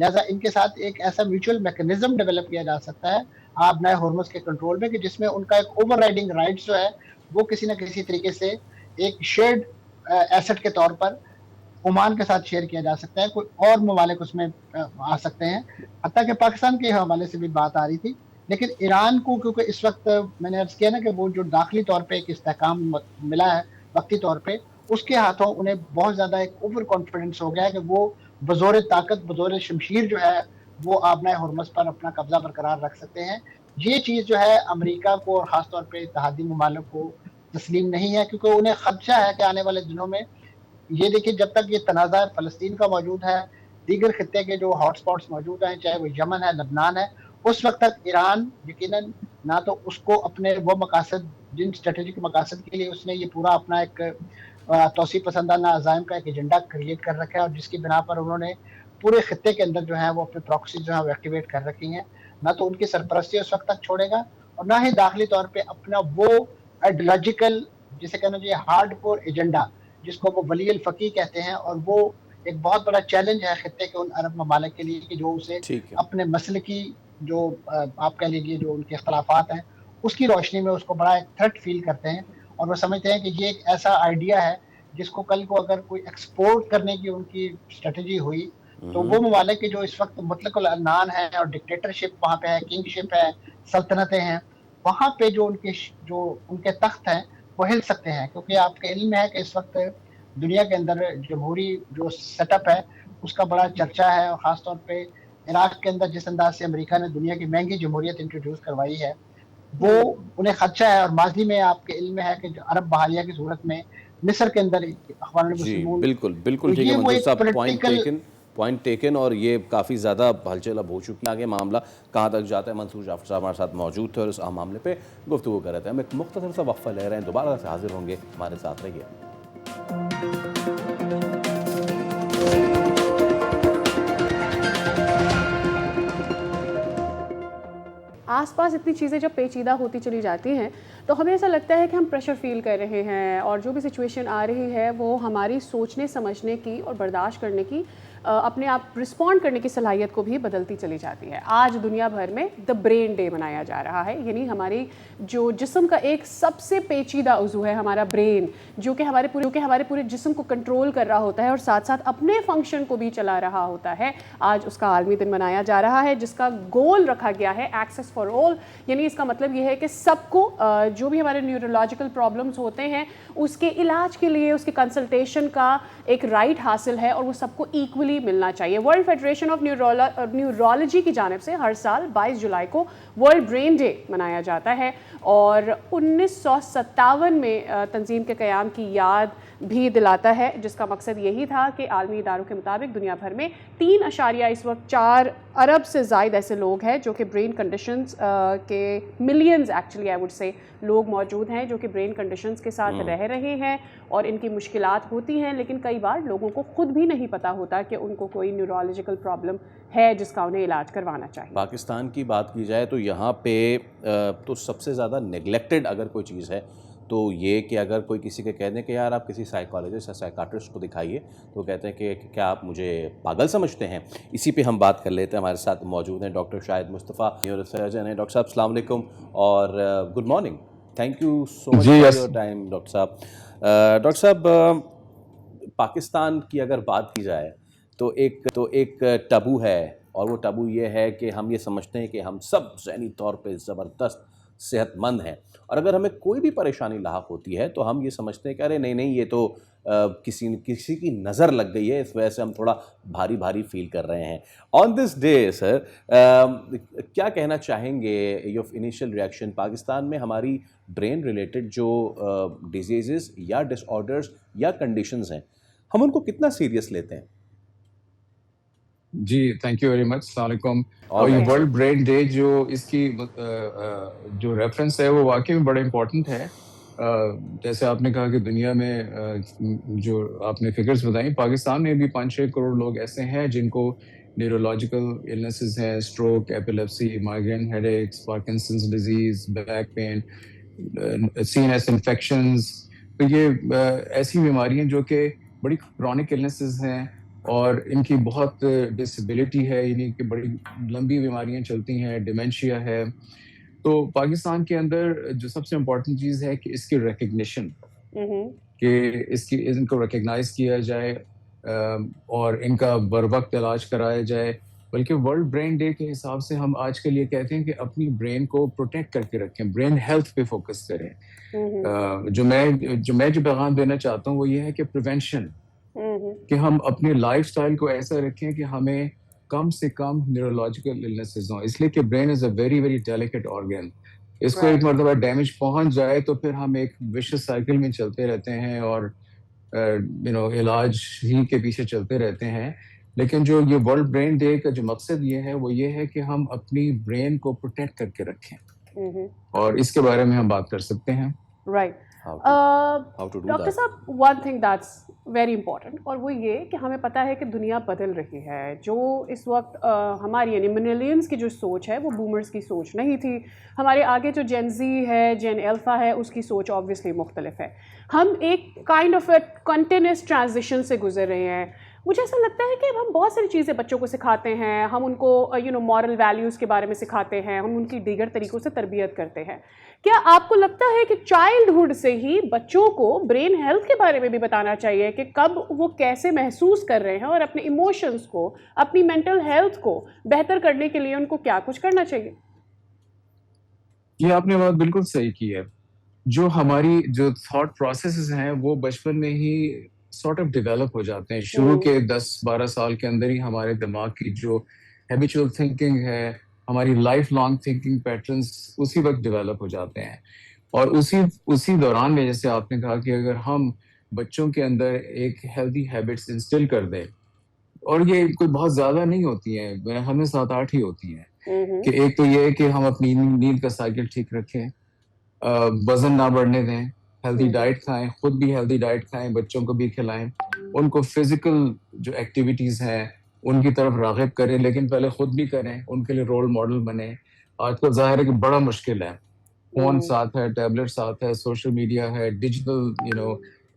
لہٰذا ان کے ساتھ ایک ایسا میوچل میکنزم ڈیولپ کیا جا سکتا ہے آپ نئے ہرمز کے کنٹرول میں کہ جس میں ان کا ایک اوور رائڈنگ رائٹس جو ہے وہ کسی نہ کسی طریقے سے ایک شیئرڈ ایسٹ کے طور پر عمان کے ساتھ شیئر کیا جا سکتا ہے. کوئی اور ممالک اس میں آ سکتے ہیں, حتیٰ کہ پاکستان کے حوالے سے بھی بات آ رہی تھی. لیکن ایران کو کیونکہ اس وقت میں نے عرض کیا نا کہ وہ جو داخلی طور پہ ایک استحکام ملا ہے وقتی طور پہ, اس کے ہاتھوں انہیں بہت زیادہ ایک اوور کانفیڈنس ہو گیا ہے کہ وہ بزور طاقت بزور شمشیر جو ہے وہ آبنائے ہرمز پر اپنا قبضہ برقرار رکھ سکتے ہیں. یہ چیز جو ہے امریکہ کو اور خاص طور پہ اتحادی ممالک کو تسلیم نہیں ہے, کیونکہ انہیں خدشہ ہے کہ آنے والے دنوں میں یہ دیکھیں جب تک یہ تنازع فلسطین کا موجود ہے, دیگر خطے کے جو ہاٹ سپاٹس موجود ہیں چاہے وہ یمن ہے لبنان ہے, اس وقت تک ایران یقیناً نہ تو اس کو اپنے وہ مقاصد جن اسٹریٹجک مقاصد کے لیے اس نے یہ پورا اپنا ایک توسیع پسندانہ عزائم کا ایک ایجنڈا کریٹ کر رکھا ہے اور جس کی بنا پر انہوں نے پورے خطے کے اندر جو ہے وہ اپنے پراکسی جو ہے وہ ایکٹیویٹ کر رکھی ہیں, نہ تو ان کی سرپرستی اس وقت تک چھوڑے گا اور نہ ہی داخلی طور پہ اپنا وہ آئیڈیالوجیکل جسے کہنا چاہیے ہارڈ کور ایجنڈا جس کو وہ ولی الفقی کہتے ہیں, اور وہ ایک بہت بڑا چیلنج ہے خطے کے ان عرب ممالک کے لیے کہ جو اسے اپنے مسلکی جو آپ کہہ لیجیے جو ان کے اختلافات ہیں اس کی روشنی میں اس کو بڑا ایک تھریٹ فیل کرتے ہیں اور وہ سمجھتے ہیں کہ یہ ایک ایسا آئیڈیا ہے جس کو کل کو اگر کوئی ایکسپورٹ کرنے کی ان کی اسٹریٹجی ہوئی تو وہ ممالک کے جو اس وقت مطلق العنان ہے اور ڈکٹیٹرشپ وہاں پہ ہے, کنگ شپ ہے, سلطنتیں ہیں, وہاں پہ جو ان کے تخت ہیں وہ ہل سکتے ہیں. کیونکہ آپ کے علم میں ہے کہ اس وقت دنیا کے اندر جمہوری جو سیٹ اپ ہے اس کا بڑا چرچا ہے, اور خاص طور پہ عراق کے اندر جس انداز سے امریکہ نے دنیا کی مہنگی جمہوریت انٹروڈیوس کروائی ہے وہ انہیں خدشہ ہے. اور ماضی میں آپ کے علم میں ہے کہ عرب بحالیہ کی صورت میں مصر کے اندر اخوان المسلمون بالکل بالکل ٹھیک ہے منظور صاحب, پوائنٹ ٹیکن, اور یہ کافی زیادہ ہلچل اب ہو چکی ہے. آگے معاملہ کہاں تک جاتا ہے, منصور جعفر صاحب ہمارے ساتھ موجود تھے اور اس اہم معاملے پہ گفتگو کر رہے تھے. ہم ایک مختصر سا وقفہ لے رہے ہیں, دوبارہ سے حاضر ہوں گے, ہمارے ساتھ رہیے. آس پاس اتنی چیزیں جب پیچیدہ ہوتی چلی جاتی ہیں تو ہمیں ایسا لگتا ہے کہ ہم پریشر فیل کر رہے ہیں, اور جو بھی سچویشن آ رہی ہے وہ ہماری سوچنے سمجھنے کی اور برداشت کرنے کی اپنے آپ رسپونڈ کرنے کی صلاحیت کو بھی بدلتی چلی جاتی ہے. آج دنیا بھر میں دا برین ڈے منایا جا رہا ہے, یعنی ہماری جو جسم کا ایک سب سے پیچیدہ عضو ہے ہمارا برین, جو کہ ہمارے پورے جسم کو کنٹرول کر رہا ہوتا ہے اور ساتھ ساتھ اپنے فنکشن کو بھی چلا رہا ہوتا ہے. آج اس کا عالمی دن منایا جا رہا ہے جس کا گول رکھا گیا ہے ایکسیس فار آل, یعنی اس کا مطلب یہ ہے کہ سب کو جو بھی ہمارے نیورولوجیکل پرابلمس ہوتے ہیں اس کے علاج کے لیے اس کے کنسلٹیشن کا ایک رائٹ حاصل ہے اور وہ سب کو ایکولی ملنا چاہیے. ورلڈ فیڈریشن آف نیورولوجی کی جانب سے ہر سال 22 جولائی کو ورلڈ برین ڈے منایا جاتا ہے, اور 1957 میں تنظیم کے قیام کی یاد بھی دلاتا ہے, جس کا مقصد یہی تھا کہ عالمی اداروں کے مطابق دنیا بھر میں 3.4 ارب سے زائد ایسے لوگ ہیں جو کہ برین کنڈیشنز کے millions actually I would say لوگ موجود ہیں جو کہ برین کنڈیشنز کے ساتھ رہ رہے ہیں اور ان کی مشکلات ہوتی ہیں, لیکن کئی بار لوگوں کو خود بھی نہیں پتہ ہوتا کہ ان کو کوئی نیورولوجیکل پرابلم ہے جس کا انہیں علاج کروانا چاہیے. پاکستان کی بات کی جائے تو یہاں پہ تو سب سے زیادہ نیگلیکٹڈ اگر کوئی چیز ہے تو یہ کہ اگر کوئی کسی کے کہہ دیں کہ یار آپ کسی سائیکالوجسٹ یا سائیکاٹرسٹ کو دکھائیے تو کہتے ہیں کہ کیا آپ مجھے پاگل سمجھتے ہیں. اسی پہ ہم بات کر لیتے ہیں. ہمارے ساتھ موجود ہیں ڈاکٹر شاہد مصطفیٰ, نیورو سرجن ہیں. ڈاکٹر صاحب السلام علیکم اور good morning, thank you so much for your time. Doctor صاحب پاکستان کی اگر بات کی جائے تو ایک ٹبو ہے, اور وہ ٹبو یہ ہے کہ ہم یہ سمجھتے ہیں کہ ہم سب ذہنی طور پہ زبردست صحت مند ہیں, اور اگر ہمیں کوئی بھی پریشانی لاحق ہوتی ہے تو ہم یہ سمجھتے ہیں کہ ارے نہیں یہ تو کسی کی نظر لگ گئی ہے, اس وجہ سے ہم تھوڑا بھاری فیل کر رہے ہیں. آن دس ڈے سر کیا کہنا چاہیں گے, یور انیشیل ریئیکشن, پاکستان میں ہماری برین ریلیٹڈ جو ڈیزیزز یا ڈس آرڈرز یا کنڈیشنز ہیں ہم ان کو کتنا سیریس لیتے ہیں؟ جی تھینک یو ویری مچ. السلام علیکم. اور یہ ورلڈ برین ڈے جو اس کی جو ریفرنس ہے وہ واقعی میں بڑا امپورٹنٹ ہے. جیسے آپ نے کہا کہ دنیا میں جو آپ نے فگرز بتائیں, پاکستان میں بھی 5-6 کروڑ لوگ ایسے ہیں جن کو نیورولوجیکل النیسز ہیں, stroke, epilepsy, migraine headaches, Parkinson's disease, back pain, CNS infections. تو یہ ایسی بیماریاں جو کہ بڑی کرونک النیسز ہیں اور ان کی بہت ڈسیبلٹی ہے، یعنی کہ بڑی لمبی بیماریاں چلتی ہیں، ڈیمنشیا ہے. تو پاکستان کے اندر جو سب سے امپورٹنٹ چیز ہے کہ اس کی ریکگنیشن، کہ ان کو ریکگنائز کیا جائے اور ان کا بر وقت علاج کرایا جائے. بلکہ ورلڈ برین ڈے کے حساب سے ہم آج کل یہ کہتے ہیں کہ اپنی برین کو پروٹیکٹ کر کے رکھیں، برین ہیلتھ پہ فوکس کریں. جو میں پیغام دینا چاہتا ہوں وہ یہ ہے کہ پریونشن، کہ ہم اپنے لائف سٹائل کو ایسا رکھیں کہ ہمیں کم سے کم نیورولوجیکل النیسز ہوں، اس لیے کہ brain is a very very delicate organ. اس کو ایک مرتبہ ڈیمیج پہنچ جائے تو پھر ہم ایک وشس سائیکل میں چلتے رہتے ہیں اور علاج ہی کے پیچھے چلتے رہتے ہیں. لیکن جو یہ ورلڈ برین ڈے کا جو مقصد یہ ہے وہ یہ ہے کہ ہم اپنی برین کو پروٹیکٹ کر کے رکھیں، اور اس کے بارے میں ہم بات کر سکتے ہیں. رائٹ. ڈاکٹر صاحب، one thing that's very important, اور وہ یہ کہ ہمیں پتہ ہے کہ دنیا بدل رہی ہے. جو اس وقت ہماری یعنی ملینئلس کی جو سوچ ہے وہ بومرز کی سوچ نہیں تھی. ہمارے آگے جو جین زی ہے، جین الفا ہے، اس کی سوچ آبویسلی مختلف ہے. ہم ایک kind of a continuous transition سے گزر رہے ہیں. مجھے ایسا لگتا ہے کہ ہم بہت ساری چیزیں بچوں کو سکھاتے ہیں، ہم ان کو مورل ویلیوز کے بارے میں سکھاتے ہیں، ہم ان کی دیگر طریقوں سے تربیت کرتے ہیں. کیا آپ کو لگتا ہے کہ چائلڈہڈ سے ہی بچوں کو برین ہیلتھ کے بارے میں بھی بتانا چاہیے کہ کب وہ کیسے محسوس کر رہے ہیں اور اپنے ایموشنز کو، اپنی مینٹل ہیلتھ کو بہتر کرنے کے لیے ان کو کیا کچھ کرنا چاہیے؟ یہ آپ نے بات بالکل صحیح کی ہے. جو ہماری جو تھاٹ پروسیسز ہیں وہ بچپن میں ہی سارٹ آف ڈیولپ ہو جاتے ہیں. شروع کے 10-12 سال کے اندر ہی ہمارے دماغ کی جو ہیبیچول تھنکنگ ہے، ہماری لائف لانگ تھنکنگ پیٹرنز اسی وقت ڈیولپ ہو جاتے ہیں. اور اسی دوران میں جیسے آپ نے کہا کہ اگر ہم بچوں کے اندر ایک ہیلدی ہیبٹس انسٹل کر دیں، اور یہ کوئی بہت زیادہ نہیں ہوتی ہیں، ہمیں 7-8 ہی ہوتی ہیں، کہ ایک تو یہ ہے کہ ہم اپنی نیند کا سائیکل ٹھیک رکھیں، وزن نہ بڑھنے دیں، ہیلدی ڈائٹ کھائیں، خود بھی ہیلدی ڈائٹ کھائیں، بچوں کو بھی کھلائیں، ان کو فزیکل جو ایکٹیویٹیز ہیں ان کی طرف راغب کریں، لیکن پہلے خود بھی کریں، ان کے لیے رول ماڈل بنیں. آج کل ظاہر ہے کہ بڑا مشکل ہے، فون ساتھ ہے، ٹیبلٹ ساتھ ہے، سوشل میڈیا ہے، ڈیجیٹل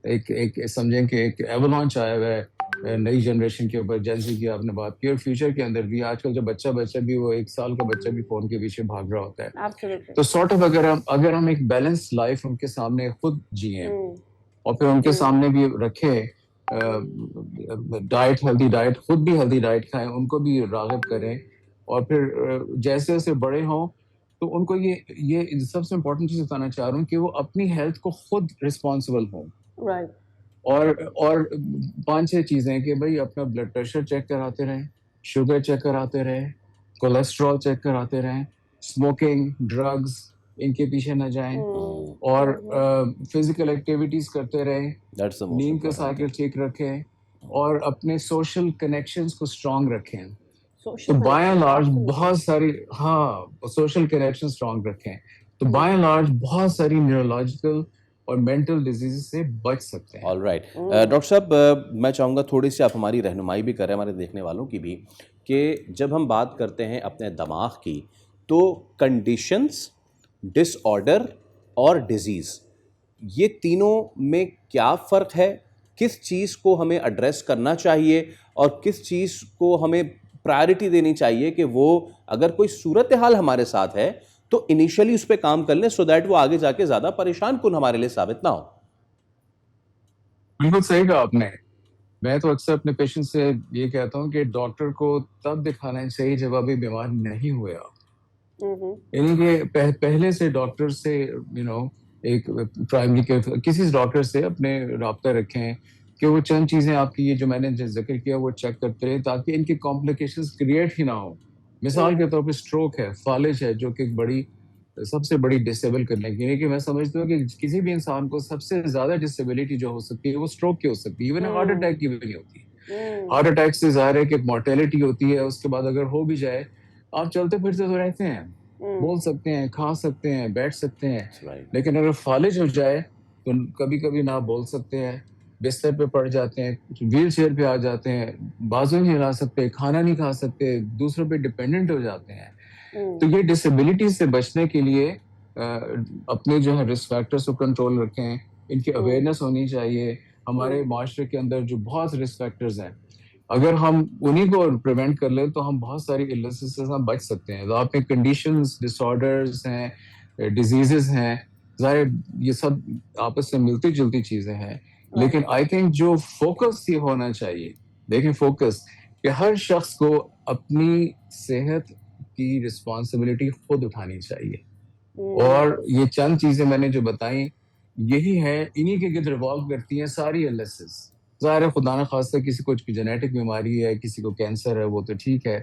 ایک سمجھیں کہ ایک ایولانچ آیا ہوا ہے نئی جنریشن کے اوپر. جین زی کی آپ نے بات کی، اور فیوچر کے اندر بھی آج کل جو بچہ بھی، وہ 1 سال کا بچہ بھی فون کے پیچھے بھاگ رہا ہوتا ہے. تو سارٹ آف اگر ہم ایک بیلنس لائف ان کے سامنے خود جئیں اور پھر ان کے سامنے بھی رکھیں ڈائٹ، ہیلدی ڈائٹ، خود بھی ہیلدی ڈائٹ کھائیں، ان کو بھی راغب کریں، اور پھر جیسے جیسے بڑے ہوں تو ان کو یہ سب سے امپورٹنٹ چیز بتانا چاہ رہا ہوں کہ وہ اپنی ہیلتھ کو خود رسپانسبل ہوں. اور 5-6 چیزیں کہ بھائی اپنا بلڈ پریشر چیک کراتے رہیں، شوگر چیک کراتے رہیں، کولیسٹرول چیک کراتے رہیں، اسموکنگ، ڈرگز ان کے پیچھے نہ جائیں، اور فزیکل ایکٹیویٹیز کرتے رہیں، نیند کا سائیکل ٹھیک رکھیں، اور اپنے سوشل کنیکشنز کو اسٹرانگ رکھیں. تو بائی اینڈ لارج بہت ساری سوشل کنیکشن اسٹرانگ رکھیں تو بائی اینڈ لارج بہت ساری نیورولوجیکل اور مینٹل ڈیزیز سے بچ سکتے ہیں. All right. ڈاکٹر صاحب، میں چاہوں گا تھوڑی سی آپ ہماری رہنمائی بھی کریں، ہمارے دیکھنے والوں کی بھی، کہ جب ہم بات کرتے ہیں اپنے دماغ کی تو کنڈیشنز، ڈس آرڈر اور ڈیزیز، یہ تینوں میں کیا فرق ہے؟ کس چیز کو ہمیں ایڈریس کرنا چاہیے اور کس چیز کو ہمیں پرائرٹی دینی چاہیے کہ وہ اگر کوئی صورتحال ہمارے ساتھ ہے تو انیشلی اس پہ کام کر لیں سو دیٹ وہ آگے جا کے زیادہ پریشان کن ہمارے لیے ثابت نہ ہو؟ بالکل صحیح کہا آپ نے. میں تو اکثر اپنے پیشنٹ سے یہ کہتا ہوں کہ ڈاکٹر کو تب دکھانا چاہیے جب ابھی بیمار نہیں ہوئے آپ، یعنی کہ پہلے سے ڈاکٹر سے ایک پرائمری کسی ڈاکٹر سے اپنے رابطہ رکھیں کہ وہ چند چیزیں آپ کی یہ جو میں نے ذکر کیا وہ چیک کرتے رہے تاکہ ان کی کمپلیکیشنز کریٹ ہی نہ ہو. مثال کے طور پہ اسٹروک ہے، فالج ہے، جو کہ سب سے بڑی ڈسیبل کرنے کی، یعنی کہ میں سمجھتا ہوں کہ کسی بھی انسان کو سب سے زیادہ ڈسیبلٹی جو ہو سکتی ہے وہ اسٹروک کی ہو سکتی ہے، ایون ہارٹ اٹیک کی بھی نہیں ہوتی. ہارٹ اٹیک سے ظاہر ہے کہ مورٹیلٹی ہوتی ہے، اس کے بعد اگر ہو بھی جائے آپ چلتے پھرتے تو رہتے ہیں، بول سکتے ہیں، کھا سکتے ہیں، بیٹھ سکتے ہیں، لیکن اگر فالج ہو جائے تو کبھی کبھی نہ بول سکتے ہیں، بستر پہ پڑ جاتے ہیں، ویل چیئر پہ آ جاتے ہیں، بازو نہیں ہلا سکتے، کھانا نہیں کھا سکتے، دوسروں پہ ڈپینڈنٹ ہو جاتے ہیں. تو یہ ڈسیبلٹی سے بچنے کے لیے اپنے جو ہے رسک فیکٹرز کو کنٹرول رکھیں، ان کی اویئرنیس ہونی چاہیے. ہمارے معاشرے کے اندر جو بہت رسک فیکٹرز ہیں، اگر ہم انہیں کو پریونٹ کر لیں تو ہم بہت ساری illnesses سے ہم بچ سکتے ہیں. آپ میں کنڈیشنز، ڈس آرڈرز ہیں، ڈیزیزز ہیں، ظاہر یہ سب آپس سے ملتی جلتی چیزیں ہیں. لیکن آئی تھنک جو فوکس یہ ہونا چاہیے، دیکھیں فوکس کہ ہر شخص کو اپنی صحت کی رسپانسبلٹی خود اٹھانی چاہیے. اور یہ چند چیزیں میں نے جو بتائیں یہی ہے، انہی کے گرد ریوالو کرتی ہیں ساری illnesses. ظاہر ہے خدا نہ خواستہ کسی کو جینیٹک بیماری ہے، کسی کو کینسر ہے، وہ تو ٹھیک ہے،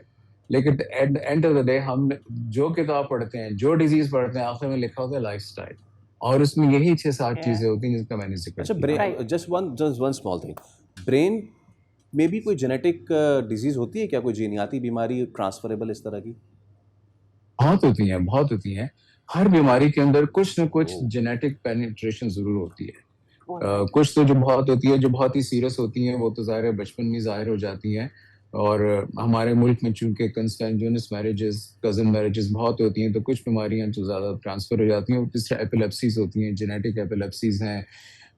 لیکن at the end of the day ہم جو کتاب پڑھتے ہیں، جو ڈیزیز پڑھتے ہیں، آخر میں لکھا ہوتا ہے لائف اسٹائل، اور اس میں یہی 6-7 چیزیں ہوتی ہیں جس کا میں نے ذکر اچھا کیا. Just one small thing, brain میں بھی کوئی جینیٹک ڈیزیز ہوتی ہے کیا؟ کوئی جینیاتی بیماری ٹرانسفریبل اس طرح کی؟ بہت ہوتی ہیں. ہر بیماری کے اندر کچھ نہ کچھ جینیٹک پینیٹریشن ضرور ہوتی ہے. کچھ تو جو بہت ہوتی ہے، جو بہت ہی سیریس ہوتی ہیں، وہ تو ظاہر ہے بچپن میں ظاہر ہو جاتی ہیں. اور ہمارے ملک میں چونکہ کنسٹینجونس میرجز، کزن میرجز بہت ہوتی ہیں، تو کچھ بیماریاں جو زیادہ ٹرانسفر ہو جاتی ہیں. جس طرح ایپیلیپسیز ہوتی ہیں، جینیٹک ایپیلیپسیز ہیں.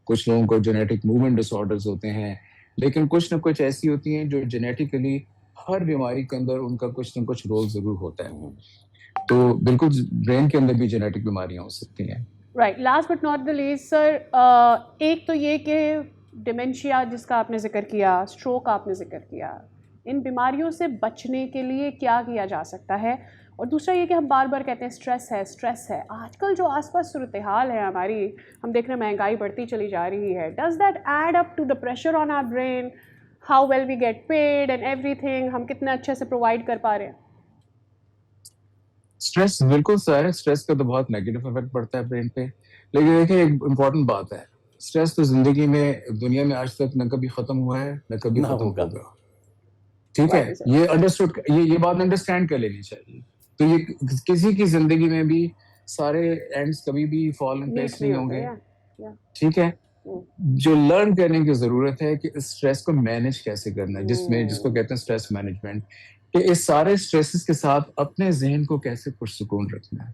کچھ لوگوں کو جینیٹک موومنٹ ڈس آرڈرز ہوتے ہیں. لیکن کچھ نہ کچھ ایسی ہوتی ہیں جو جینیٹیکلی ہر بیماری کے اندر ان کا کچھ نہ کچھ رول ضرور ہوتا ہے. تو بالکل برین کے اندر بھی جینیٹک بیماریاں ہو سکتی ہیں. Right. Last but not the least sir, ایک تو یہ کہ ڈیمنشیا جس کا آپ نے ذکر کیا، اسٹروک آپ نے ذکر کیا، ان بیماریوں سے بچنے کے لیے کیا کیا جا سکتا ہے؟ اور دوسرا یہ کہ ہم بار بار کہتے ہیں اسٹریس ہے. آج کل جو آس پاس صورتحال ہے ہماری، ہم دیکھ رہے ہیں مہنگائی بڑھتی چلی جا رہی ہے. Does that add up to the pressure on our brain? How well we get paid and everything, ہم کتنا اچھے سے پرووائڈ کر پا رہے ہیں؟ اسٹریس بالکل سر، اسٹریس کا تو بہت نیگیٹو افیکٹ پڑتا ہے برین پہ. لیکن دیکھیں ایک امپورٹنٹ بات ہے، اسٹریس تو زندگی میں، دنیا میں آج تک نہ کبھی ختم ہوا ہے نہ کبھی ختم ہوگا. ٹھیک ہے، یہ انڈرسٹوڈ، یہ بات انڈرسٹینڈ کر لینی چاہیے. تو یہ کسی کی زندگی میں بھی سارے اینڈز کبھی بھی فال ان پلیس نہیں ہوں گے. ٹھیک ہے، جو لرن کرنے کی ضرورت ہے کہ اسٹریس کو مینیج کیسے کرنا ہے، جس کو کہتے ہیں اسٹریس مینجمنٹ، کہ اس سارے اسٹریسز کے ساتھ اپنے ذہن کو کیسے پرسکون رکھنا ہے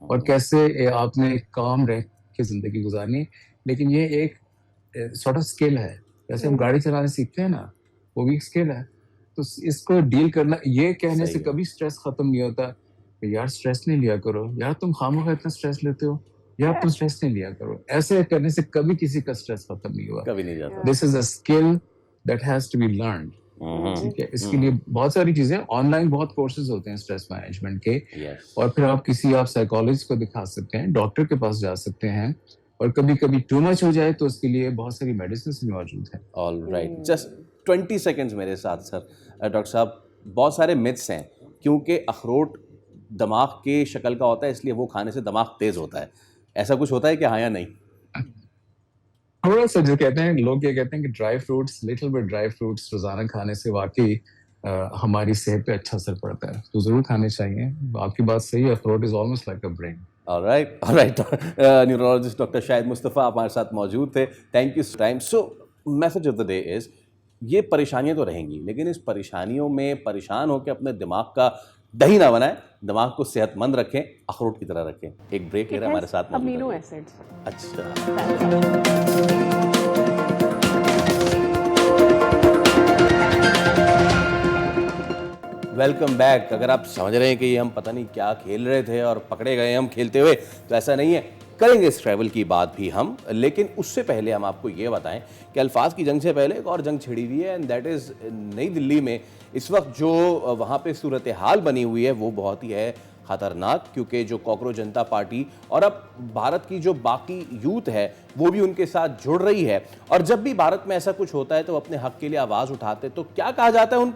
اور کیسے آپ نے کام رہ کے زندگی گزارنی. لیکن یہ ایک سارٹ آف اسکل ہے، جیسے ہم گاڑی چلانے سیکھتے ہیں نا، وہ بھی ایک اسکل ہے. تو اس کو ڈیل کرنا، یہ کہنے سے کبھی اسٹریس ختم نہیں ہوتا کہ یار اسٹریس نہیں لیا کرو، یار تم خامخواہ اتنا اسٹریس لیتے ہو، یار تم اسٹریس نہیں لیا کرو. ایسے کرنے سے کبھی کسی کا اسٹریس ختم نہیں ہوا، کبھی نہیں جاتا. This is a skill that has to be learned. ٹھیک ہے، اس کے لیے بہت ساری چیزیں، آن لائن بہت کورسز ہوتے ہیں اسٹریس مینجمنٹ کے. اور پھر آپ سائیکالوجسٹ کو دکھا سکتے ہیں، ڈاکٹر کے پاس جا سکتے ہیں. اور کبھی کبھی ٹو مچ ہو جائے تو اس کے لیے بہت ساری میڈیسنس بھی موجود ہیں. آل رائٹ، جسٹ 20 سیکنڈز میرے ساتھ سر. ڈاکٹر صاحب، بہت سارے متس ہیں کیونکہ اخروٹ دماغ کے شکل کا ہوتا ہے، اس لیے وہ کھانے سے دماغ تیز ہوتا ہے. ایسا کچھ ہوتا ہے کہ ہاں یا نہیں؟ تھوڑا سا جو کہتے ہیں لوگ، یہ کہتے ہیں کہ dry fruits, little bit dry fruits روزانہ کھانے سے واقعی ہماری صحت پہ اچھا اثر پڑتا ہے، تو ضرور کھانے چاہیے. آپ کی بات صحیح ہے، اخروٹ is almost like a brain. Alright. Neurologist doctor Shahid Mustafa ہمارے ساتھ موجود تھے. Thank you time. So message of the day is, یہ پریشانیاں تو رہیں گی، لیکن اس پریشانیوں میں پریشان ہو کے اپنے دماغ کا دہی نہ بنائیں، دماغ کو صحت مند رکھیں، اخروٹ کی طرح رکھیں. ایک بریک لے رہے ہیں، ہمارے ساتھ امینو ایسڈز. اچھا، ویلکم بیک. اگر آپ سمجھ رہے ہیں کہ یہ ہم پتہ نہیں کیا کھیل رہے تھے اور پکڑے گئے ہم کھیلتے ہوئے، تو ایسا نہیں ہے. کریں گے اس ٹریول کی بات بھی ہم، لیکن اس سے پہلے ہم آپ کو یہ بتائیں کہ الفاظ کی جنگ سے پہلے ایک اور جنگ چھڑی ہوئی ہے، اینڈ دیٹ از نئی دلی میں. اس وقت جو وہاں پہ صورتحال بنی ہوئی ہے وہ بہت ہی ہے خطرناک، کیونکہ جو کاکروچ جنتا پارٹی اور اب بھارت کی جو باقی یوتھ ہے وہ بھی ان کے ساتھ جڑ رہی ہے. اور جب بھی بھارت میں ایسا کچھ ہوتا ہے تو وہ اپنے حق کے لیے آواز اٹھاتے، تو کیا کہا جاتا ہے ان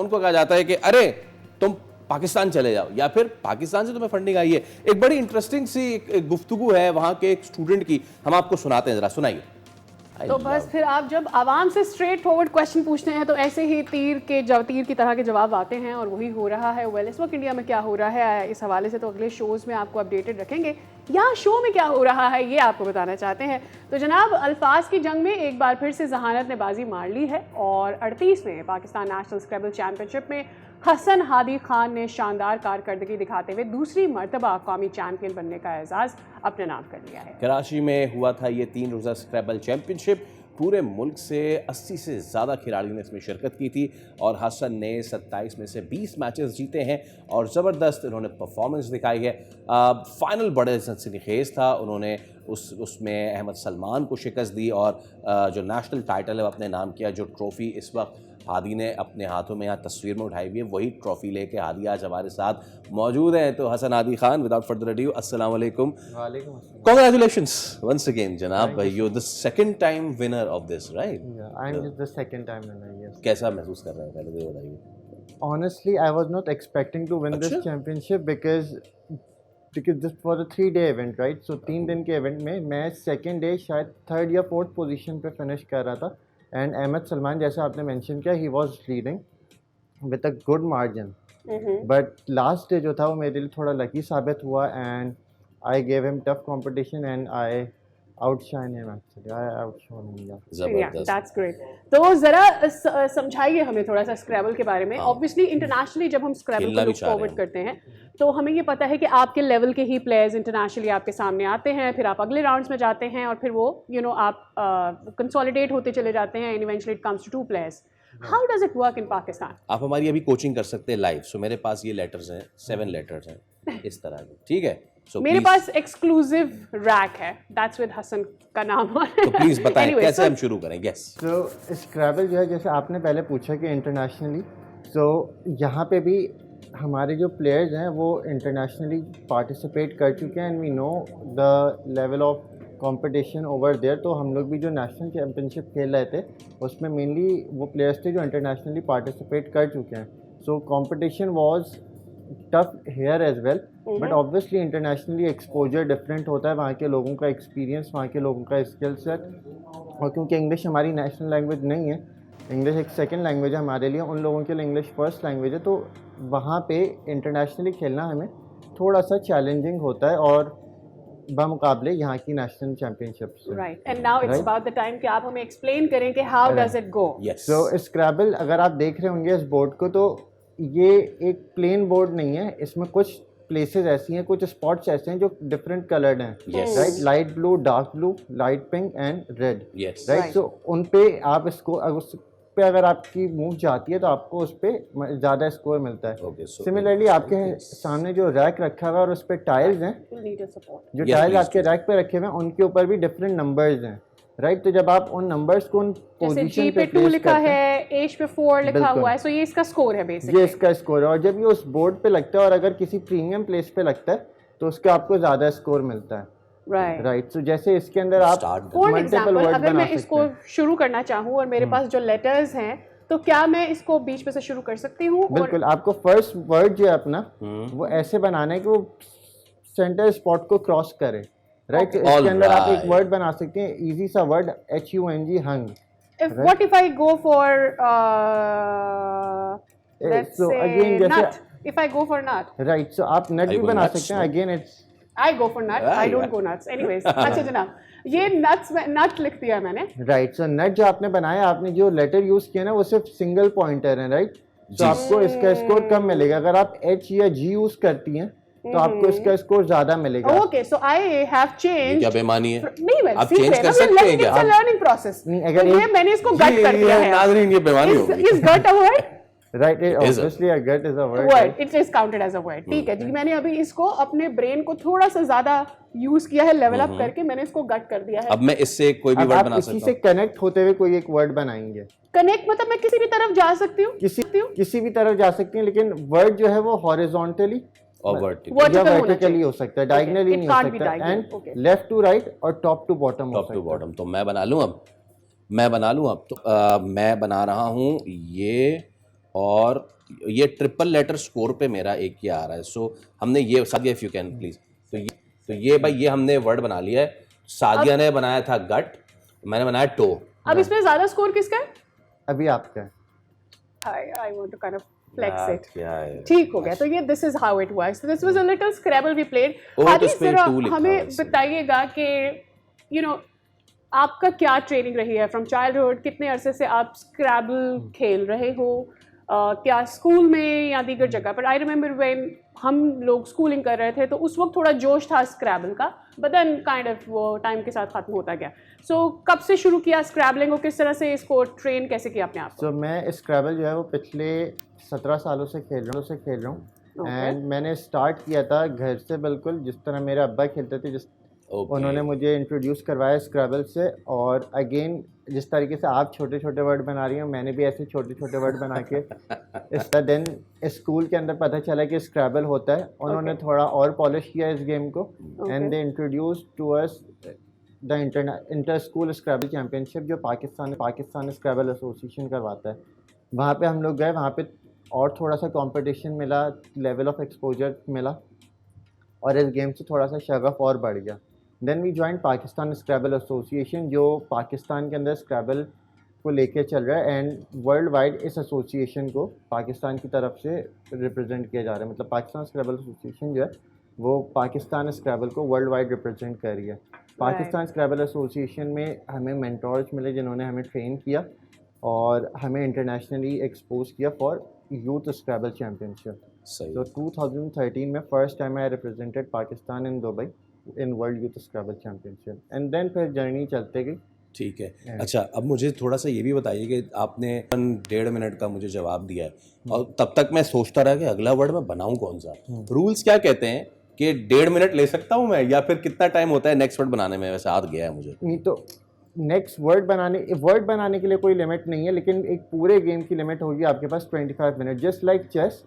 کو کہا جاتا ہے کہ ارے تم پاکستان چلے جاؤ، یا پھر پاکستان سے تمہیں فنڈنگ آئی ہے. ایک بڑی انٹرسٹنگ سی ایک گفتگو ہے وہاں کے ایک اسٹوڈنٹ کی، ہم آپ کو سناتے ہیں، ذرا سنائیے. تو بس پھر آپ جب عوام سے اسٹریٹ فارورڈ کویشچن پوچھتے ہیں تو ایسے ہی تیر کی طرح کے جواب آتے ہیں، اور وہی ہو رہا ہے. ویل، اس وقت انڈیا میں کیا ہو رہا ہے اس حوالے سے تو اگلے شوز میں آپ کو اپڈیٹڈ رکھیں گے. یہاں شو میں کیا ہو رہا ہے یہ آپ کو بتانا چاہتے ہیں. تو جناب، الفاظ کی جنگ میں ایک بار پھر سے ذہانت نے بازی مار لی ہے، اور 38ویں پاکستان نیشنل اسکریبل چیمپئن شپ میں حسن ہادی خان نے شاندار کارکردگی دکھاتے ہوئے دوسری مرتبہ قومی چیمپئن بننے کا اعزاز اپنے نام کر لیا ہے. کراچی میں ہوا تھا یہ 3 روزہ اسکریبل چیمپئن شپ. پورے ملک سے 80 سے زیادہ کھلاڑیوں نے اس میں شرکت کی تھی اور حسن نے 27 میں سے 20 میچز جیتے ہیں اور زبردست انہوں نے پرفارمنس دکھائی ہے. فائنل بڑے سنسنی خیز تھا, انہوں نے اس میں احمد سلمان کو شکست دی اور جو نیشنل ٹائٹل ہے وہ اپنے نام کیا. جو ٹرافی اس وقت ہادی نے اپنے ہاتھوں میں یہاں تصویر میں اٹھائی ہوئی ہے, وہی ٹرافی لے کے ہادی آج ہمارے ساتھ موجود ہیں. تو حسن ہادی خان, وداؤٹ فردر اڈیو, السلام علیکم. وعلیکم السلام. Congratulations once again جناب, you're the second time winner of this, right? Yeah, I'm just the second time winner, yes. کیسا محسوس کر رہے ہیں پہلے یہ بتائیے. Honestly, I was not expecting to win this championship because this was a 3-day event, right? So 3 دن کے event میں سیکنڈ ڈے شاید 3rd یا 4th پوزیشن پہ فنش کر رہا تھا. اینڈ احمد سلمان جیسا آپ نے مینشن کیا, he was leading with a good margin, but last day جو تھا وہ میرے لیے تھوڑا لکی ثابت ہوا. اینڈ آئی گیو ہم tough competition and I out shine ہم ایکچولی. آئی آؤٹ شائن ہم. That's great. تو ذرا سمجھائیے ہمیں تھوڑا سا اسکریبل کے بارے میں. آبویسلی انٹرنیشنلی جب ہم اسکریبل کو لک فارورڈ کرتے ہیں تو ہمیں یہ پتہ ہے کہ آپ کے لیول کے ہی پلیئرز انٹرنیشنلی آپ کے سامنے آتے ہیں, پھر آپ اگلے راؤنڈس میں جاتے ہیں اور پھر وہ آپ کنسالیڈیٹ ہوتے چلے جاتے ہیں, and eventually it comes to 2 players. How does it work in Pakistan? آپ ہماری ابھی کوچنگ کر سکتے ہیں لائیو. سو میرے پاس یہ لیٹرز ہیں, 7 لیٹرز ہیں اس طرح کے, ٹھیک ہے. میرے پاس ایکسکلوسیو ریک ہے, دیٹس ود حسن کا نام ہے. تو پلیز بتائیں کیسے ہم شروع کریں. یس, تو اسکریبل جو ہے جیسے آپ نے پہلے پوچھا کہ انٹرنیشنلی, سو یہاں پہ بھی ہمارے جو پلیئرز ہیں وہ انٹرنیشنلی پارٹیسپیٹ کر چکے ہیں. And we know the level of competition over there. تو ہم لوگ بھی جو نیشنل چیمپئن شپ کھیل رہے تھے اس میں مینلی وہ پلیئرس تھے جو انٹرنیشنلی پارٹیسپیٹ کر چکے ہیں. So competition was tough here as well, but obviously internationally exposure different ہوتا ہے, وہاں کے لوگوں کا ایکسپیرینس, وہاں کے لوگوں کا اسکل سیٹ. اور کیونکہ انگلش ہماری نیشنل لینگویج نہیں ہے, انگلش ایک سیکنڈ لینگویج ہے ہمارے لیے, ان لوگوں کے لیے انگلش فرسٹ لینگویج ہے, تو وہاں پہ انٹرنیشنلی کھیلنا ہمیں تھوڑا سا چیلنجنگ ہوتا ہے اور بمقابلے یہاں کی نیشنل چیمپئن شپ سے. Right, and now it's about the time کہ آپ ہمیں ایکسپلین کریں کہ how does it go. So Scrabble اگر آپ دیکھ رہے ہوں گے اس بورڈ کو, تو یہ ایک پلین بورڈ نہیں ہے, اس میں کچھ پلیسز ایسی ہیں, کچھ اسپاٹس ایسے ہیں جو ڈفرینٹ کلرڈ ہیں, right, light blue, dark blue, light pink and red, right. So ان پہ آپ اس کو اس پہ اگر آپ کی موو جاتی ہے تو آپ کو اس پہ زیادہ اسکور ملتا ہے. سملرلی آپ کے سامنے جو ریک رکھا ہوا ہے اور اس پہ ٹائلز ہیں, جو ٹائلز آپ کے ریک پہ رکھے ہوئے ہیں ان کے اوپر بھی ڈفرینٹ نمبرز ہیں, رائٹ. تو جب آپ ان نمبرز کو ان پوزیشن پہ 2 لکھا ہے, ایج پہ 4 لکھا ہوا ہے, سو یہ اس کا اسکور ہے بیسکلی. یہ اس کا اسکور ہے, اور جب یہ اس بورڈ پہ لگتا ہے اور اگر کسی پریمیم پلیس پہ لگتا ہے تو اس کا آپ کو زیادہ اسکور ملتا ہے. رائٹ. سو جیسے اس کے اندر آپ ملٹیپل ورڈ اگر بنا میں سکتے اس کو شروع کرنا چاہوں اور میرے پاس جو لیٹرز ہیں تو کیا میں اس کو بیچ میں سے شروع کر سکتی ہوں؟ بالکل. آپ کو فرسٹ ورڈ جو ہے اپنا وہ ایسے بنانا ہے کہ وہ سینٹر اسپاٹ کو کراس کرے, رائٹ. اس کے اندر آپ ایک ورڈ بنا سکتے ہیں, ایزی سا word, HUNG, ہنگ. What if I go for let's say nut? If I go for nut, right, so آپ نٹ بھی بنا سکتے ہیں. Again it's I go for nut, I don't go nuts. Anyways, اچھا جناب, یہ nuts میں نٹ لکھ دیا میں نے. رائٹ. سو نٹ جو آپ نے بنایا, آپ نے جو لیٹر یوز کیا نا وہ صرف سنگل پوائنٹر ہے, رائٹ. تو آپ کو اس کا اسکور کم ملے گا. اگر آپ H یا G یوز کرتی ہیں تو آپ کو اس کا اسکور زیادہ ملے گا. Okay, so I have change. کیا بےمانی ہے؟ نہیں, آپ چینج کر سکتے ہیں کیا؟ It's a learning process. اگر یہ میں نے اس کو گٹ کر دیا ہے, ناظرین یہ بےمانی ہوگی. اس gut a word, right, obviously a gut is a word. It is counted as a word. ٹھیک ہے جی, میں نے ابھی اس کو اپنے برین کو تھوڑا سا زیادہ یوز کیا ہے, لیول اپ کر کے میں نے اس کو گٹ کر دیا ہے. اب میں اس سے کوئی بھی ورڈ بنا سکتا ہوں. اسی سے کنیکٹ ہوتے ہوئے کوئی ایک ورڈ بنائیں گے. کنیکٹ مطلب میں کسی بھی طرف جا سکتی ہوں, کسی بھی طرف جا سکتی ہیں, لیکن ورڈ جو ہے وہ ہارزونٹلی اور ورٹیکلی ہو سکتا ہے, ڈائگنلی نہیں ہو سکتا, اینڈ لیفٹ ٹو رائٹ اور ٹاپ ٹو باٹم ہو سکتا ہے. تو میں بنا لوں اب تو میں بنا رہا ہوں یہ, اور یہ ٹرپل لیٹر سکور پہ میرا ایک کیا آ رہا ہے. سو ہم نے یہ Sadia, if you can please, تو یہ بھائی یہ ہم نے ورڈ بنا لیا ہے. سادیہ نے بنایا تھا گٹ, میں نے بنایا ٹو. اب اس میں زیادہ سکور کس کا ہے؟ ابھی آپ کا ہے. I want to kind of flex it. ٹھیک ہو گیا. تو یہ this is how it works. This was a little Scrabble we played. حدیث ذرا ہمیں بتائیے گا کہ آپ کا کیا ٹریننگ رہی ہے فرام چائلڈہڈ, کتنے عرصے سے آپ اسکریبل کھیل رہے ہو, کیا اسکول میں یا دیگر جگہ پر؟ آئی ریمبر وین ہم لوگ اسکولنگ کر رہے تھے تو اس وقت تھوڑا جوش تھا اسکریبل کا, بٹ دین کائنڈ آف وہ ٹائم کے ساتھ ختم ہوتا گیا. سو کب سے شروع کیا اسکریبلنگ اور کس طرح سے اس کو ٹرین کیسے کیا اپنے آپ کو؟ سو میں اسکریبل جو ہے وہ پچھلے 17 سالوں سے کھیل رہا ہوں اینڈ میں نے اسٹارٹ کیا تھا گھر سے, بالکل جس طرح میرے ابا کھیلتے تھے, انہوں نے مجھے انٹروڈیوس کروایا اسکریبل سے. اور اگین جس طریقے سے آپ چھوٹے چھوٹے ورڈ بنا رہی ہیں, میں نے بھی ایسے چھوٹے چھوٹے ورڈ بنا کے دین اسکول کے اندر پتہ چلا کہ اسکریبل ہوتا ہے. انہوں نے تھوڑا اور پالش کیا اس گیم کو and they introduce to us the inter school scrabble championship جو پاکستان اسکریبل ایسوسیشن کرواتا ہے. وہاں پہ ہم لوگ گئے, وہاں پہ اور تھوڑا سا کمپٹیشن ملا, لیول آف ایکسپوجر ملا اور اس گیم سے تھوڑا سا شغف اور بڑھ گیا. دین وی جوائن پاکستان اسکریبل ایسوسیشن جو پاکستان کے اندر اسکریبل کو لے کے چل رہا ہے اینڈ ورلڈ وائڈ اس ایسوسیشن کو پاکستان کی طرف سے ریپرزینٹ کیا جا رہا ہے. مطلب پاکستان اسکریبل ایسوسیشن جو ہے وہ پاکستان اسکریبل کو ورلڈ وائڈ ریپرزینٹ کر رہی ہے. پاکستان اسکریبل ایسوسیشن میں ہمیں مینٹورز ملے جنہوں نے ہمیں ٹرین کیا اور ہمیں انٹرنیشنلی ایکسپوز کیا for youth scrabble championship. تو 2013 میں first time I represented Pakistan in Dubai in world youth scrabble championship and then پھر جرنی چلتے گئی. ٹھیک ہے. اچھا, اب مجھے تھوڑا سا یہ بھی بتائیے کہ آپ نے 1.5 منٹ کا مجھے جواب دیا ہے اور تب تک میں سوچتا رہا کہ اگلا ورڈ میں بناؤں کون سا. رولز کیا کہتے ہیں کہ 1.5 منٹ لے سکتا ہوں میں, یا پھر کتنا ٹائم ہوتا ہے نیکسٹ ورڈ بنانے میں؟ ویسے آد گیا ہے مجھے. نہیں تو نیکسٹ ورڈ بنانے کے لیے کوئی لمٹ نہیں ہے, لیکن ایک پورے گیم کی لمٹ ہوگی آپ کے پاس 25 منٹ, جسٹ لائک چیس.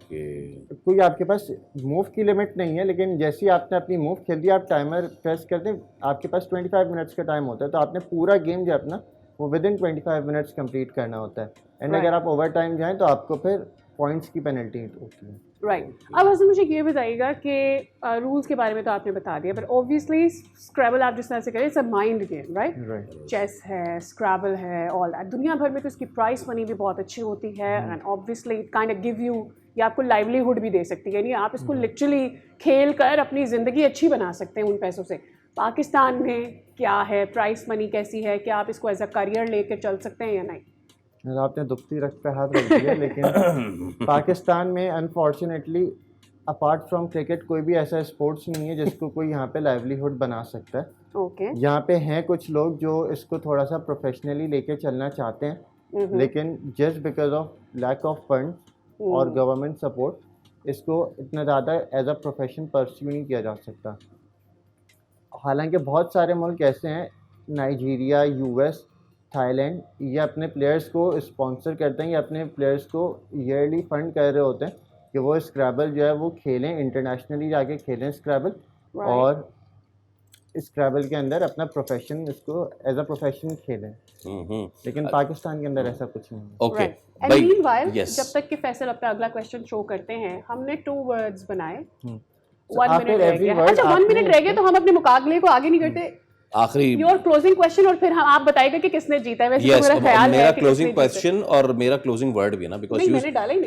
کوئی آپ کے پاس موو کی لمٹ نہیں ہے, لیکن جیسے ہی آپ نے اپنی موو کھیل دی, آپ ٹائمر پریس کرتے ہیں, آپ کے پاس 25 منٹس کا ٹائم ہوتا ہے. تو آپ نے پورا گیم جو ہے اپنا وہ ود ان 25 منٹس کمپلیٹ کرنا ہوتا ہے. اینڈ اگر آپ اوور ٹائم جائیں تو آپ کو پھر پوائنٹس کی پینلٹی ہوتی ہے. رائٹ. اب حسن مجھے یہ بتائیے گا کہ رولس کے بارے میں تو آپ نے بتا دیا, بٹ اوبویسلی اسکریبل آپ جس طرح سے کریں it's a mind game, right? Chess ہے, اسکریبل ہے, آل دیٹ. دنیا بھر میں تو اس کی پرائز منی بھی بہت اچھی ہوتی ہے and obviously it kind of give you, یا آپ کو لائیولیہڈ بھی دے سکتی ہے, یعنی آپ اس کو لٹرلی کھیل کر اپنی زندگی اچھی بنا سکتے ہیں ان پیسوں سے. پاکستان میں کیا ہے پرائز منی کیسی ہے؟ کیا آپ اس کو ایز اے کریئر لے کے چل سکتے ہیں یا نہیں؟ آپ نے دکھتی رکھ پہ ہاتھ رکھ دیا, لیکن پاکستان میں انفارچونیٹلی اپارٹ فرام کرکٹ کوئی بھی ایسا اسپورٹس نہیں ہے جس کو کوئی یہاں پہ لائیولیہڈ بنا سکتا ہے. یہاں پہ ہیں کچھ لوگ جو اس کو تھوڑا سا پروفیشنلی لے کے چلنا چاہتے ہیں, لیکن just because of lack of fund اور گورنمنٹ سپورٹ اس کو اتنا زیادہ ایز اے پروفیشن پرسیو نہیں کیا جا سکتا. حالانکہ بہت سارے ملک ایسے ہیں, Nigeria, U S, Thailand, یہ اپنے پلیئرس کو اسپانسر کرتے ہیں, یا اپنے پلیئرس کو ایئرلی فنڈ کر رہے ہوتے ہیں کہ وہ اسکریبل جو ہے وہ کھیلیں, انٹرنیشنلی جا کے کھیلیں اسکریبل, اور اسکریبل کے اندر اپنا پروفیشن اس کو ایز اے پروفیشن کھیلیں. لیکن پاکستان کے اندر ایسا کچھ نہیں ہے. اوکے. مین وائل جب تک کہ فیصل اپنا اگلا کویشچن شو کرتے ہیں, ہم نے 2 ورڈز بنائے, 1 منٹ رہ گیا. اچھا 1 منٹ رہ گیا تو ہم اپنے مقابلے کو آگے نہیں کرتے. آخری یور کلوزنگ کویسچن, اور پھر آپ بتائیے گا کہ کس نے جیتا ہے. ویسے تو میرا خیال ہے میرا کلوزنگ کویسچن اور میرا کلوزنگ ورڈ بھی نا, because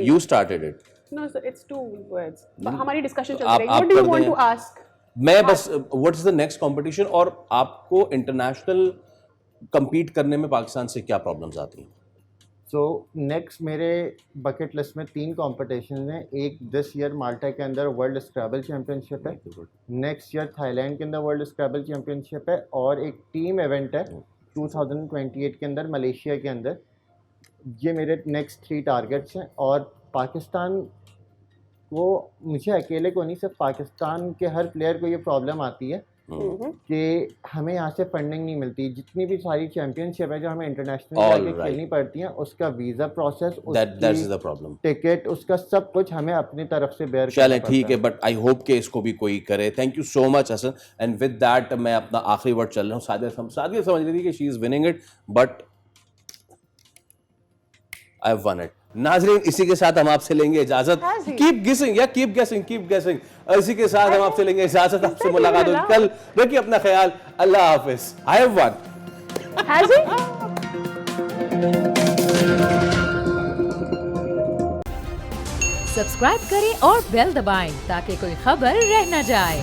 you started it. No sir, it's 2 words. ہماری ڈسکشن چل رہی ہے. What do you want to ask? میں بس what is the next competition, اور آپ کو انٹرنیشنل کمپیٹ کرنے میں پاکستان سے کیا پرابلمز آتی ہیں؟ سو نیکسٹ میرے بکٹ لسٹ میں 3 کمپٹیشنز ہیں. ایک دس ایئر مالٹا کے اندر ورلڈ اسکریبل چیمپئن شپ ہے, نیکسٹ ایئر تھائی لینڈ کے اندر ورلڈ اسکریبل چیمپئن شپ ہے, اور ایک ٹیم ایونٹ ہے 2028 کے اندر ملیشیا کے اندر. یہ میرے نیکسٹ 3 ٹارگیٹس ہیں. اور پاکستان کو, مجھے اکیلے کو نہیں, صرف پاکستان کے ہر پلیئر کو یہ پرابلم آتی ہے کہ ہمیں یہاں سے فنڈنگ نہیں ملتی. جتنی بھی ساری چیمپئن شپ ہے جو ہمیں انٹرنیشنل جا کے کھیلنی پڑتی ہیں, اس کا ویزا پروسیس, ٹکٹ, اس کا سب کچھ ہمیں اپنی طرف سے بیئر کرنا پڑتا ہے. چلیں ٹھیک ہے, بٹ آئی ہوپ کہ اس کو بھی کوئی کرے. Thank you so much Hasan. And with that میں اپنا آخری ورڈ چل رہا ہوں. سادیہ سمجھ رہی تھی کہ she is winning it, but I have won it. ناظرین, اسی کے ساتھ ہم آپ سے لیں گے اجازت. کیپ گیسنگ یا کیپ گیسنگ. اسی کے ساتھ ہم آپ سے لیں گے اجازت. آپ سے ملاقات ہوگی کل. رکھیے اپنا خیال. اللہ حافظ. آئی ہیو ون. سبسکرائب کریں اور بیل دبائیں تاکہ کوئی خبر رہ نہ جائے.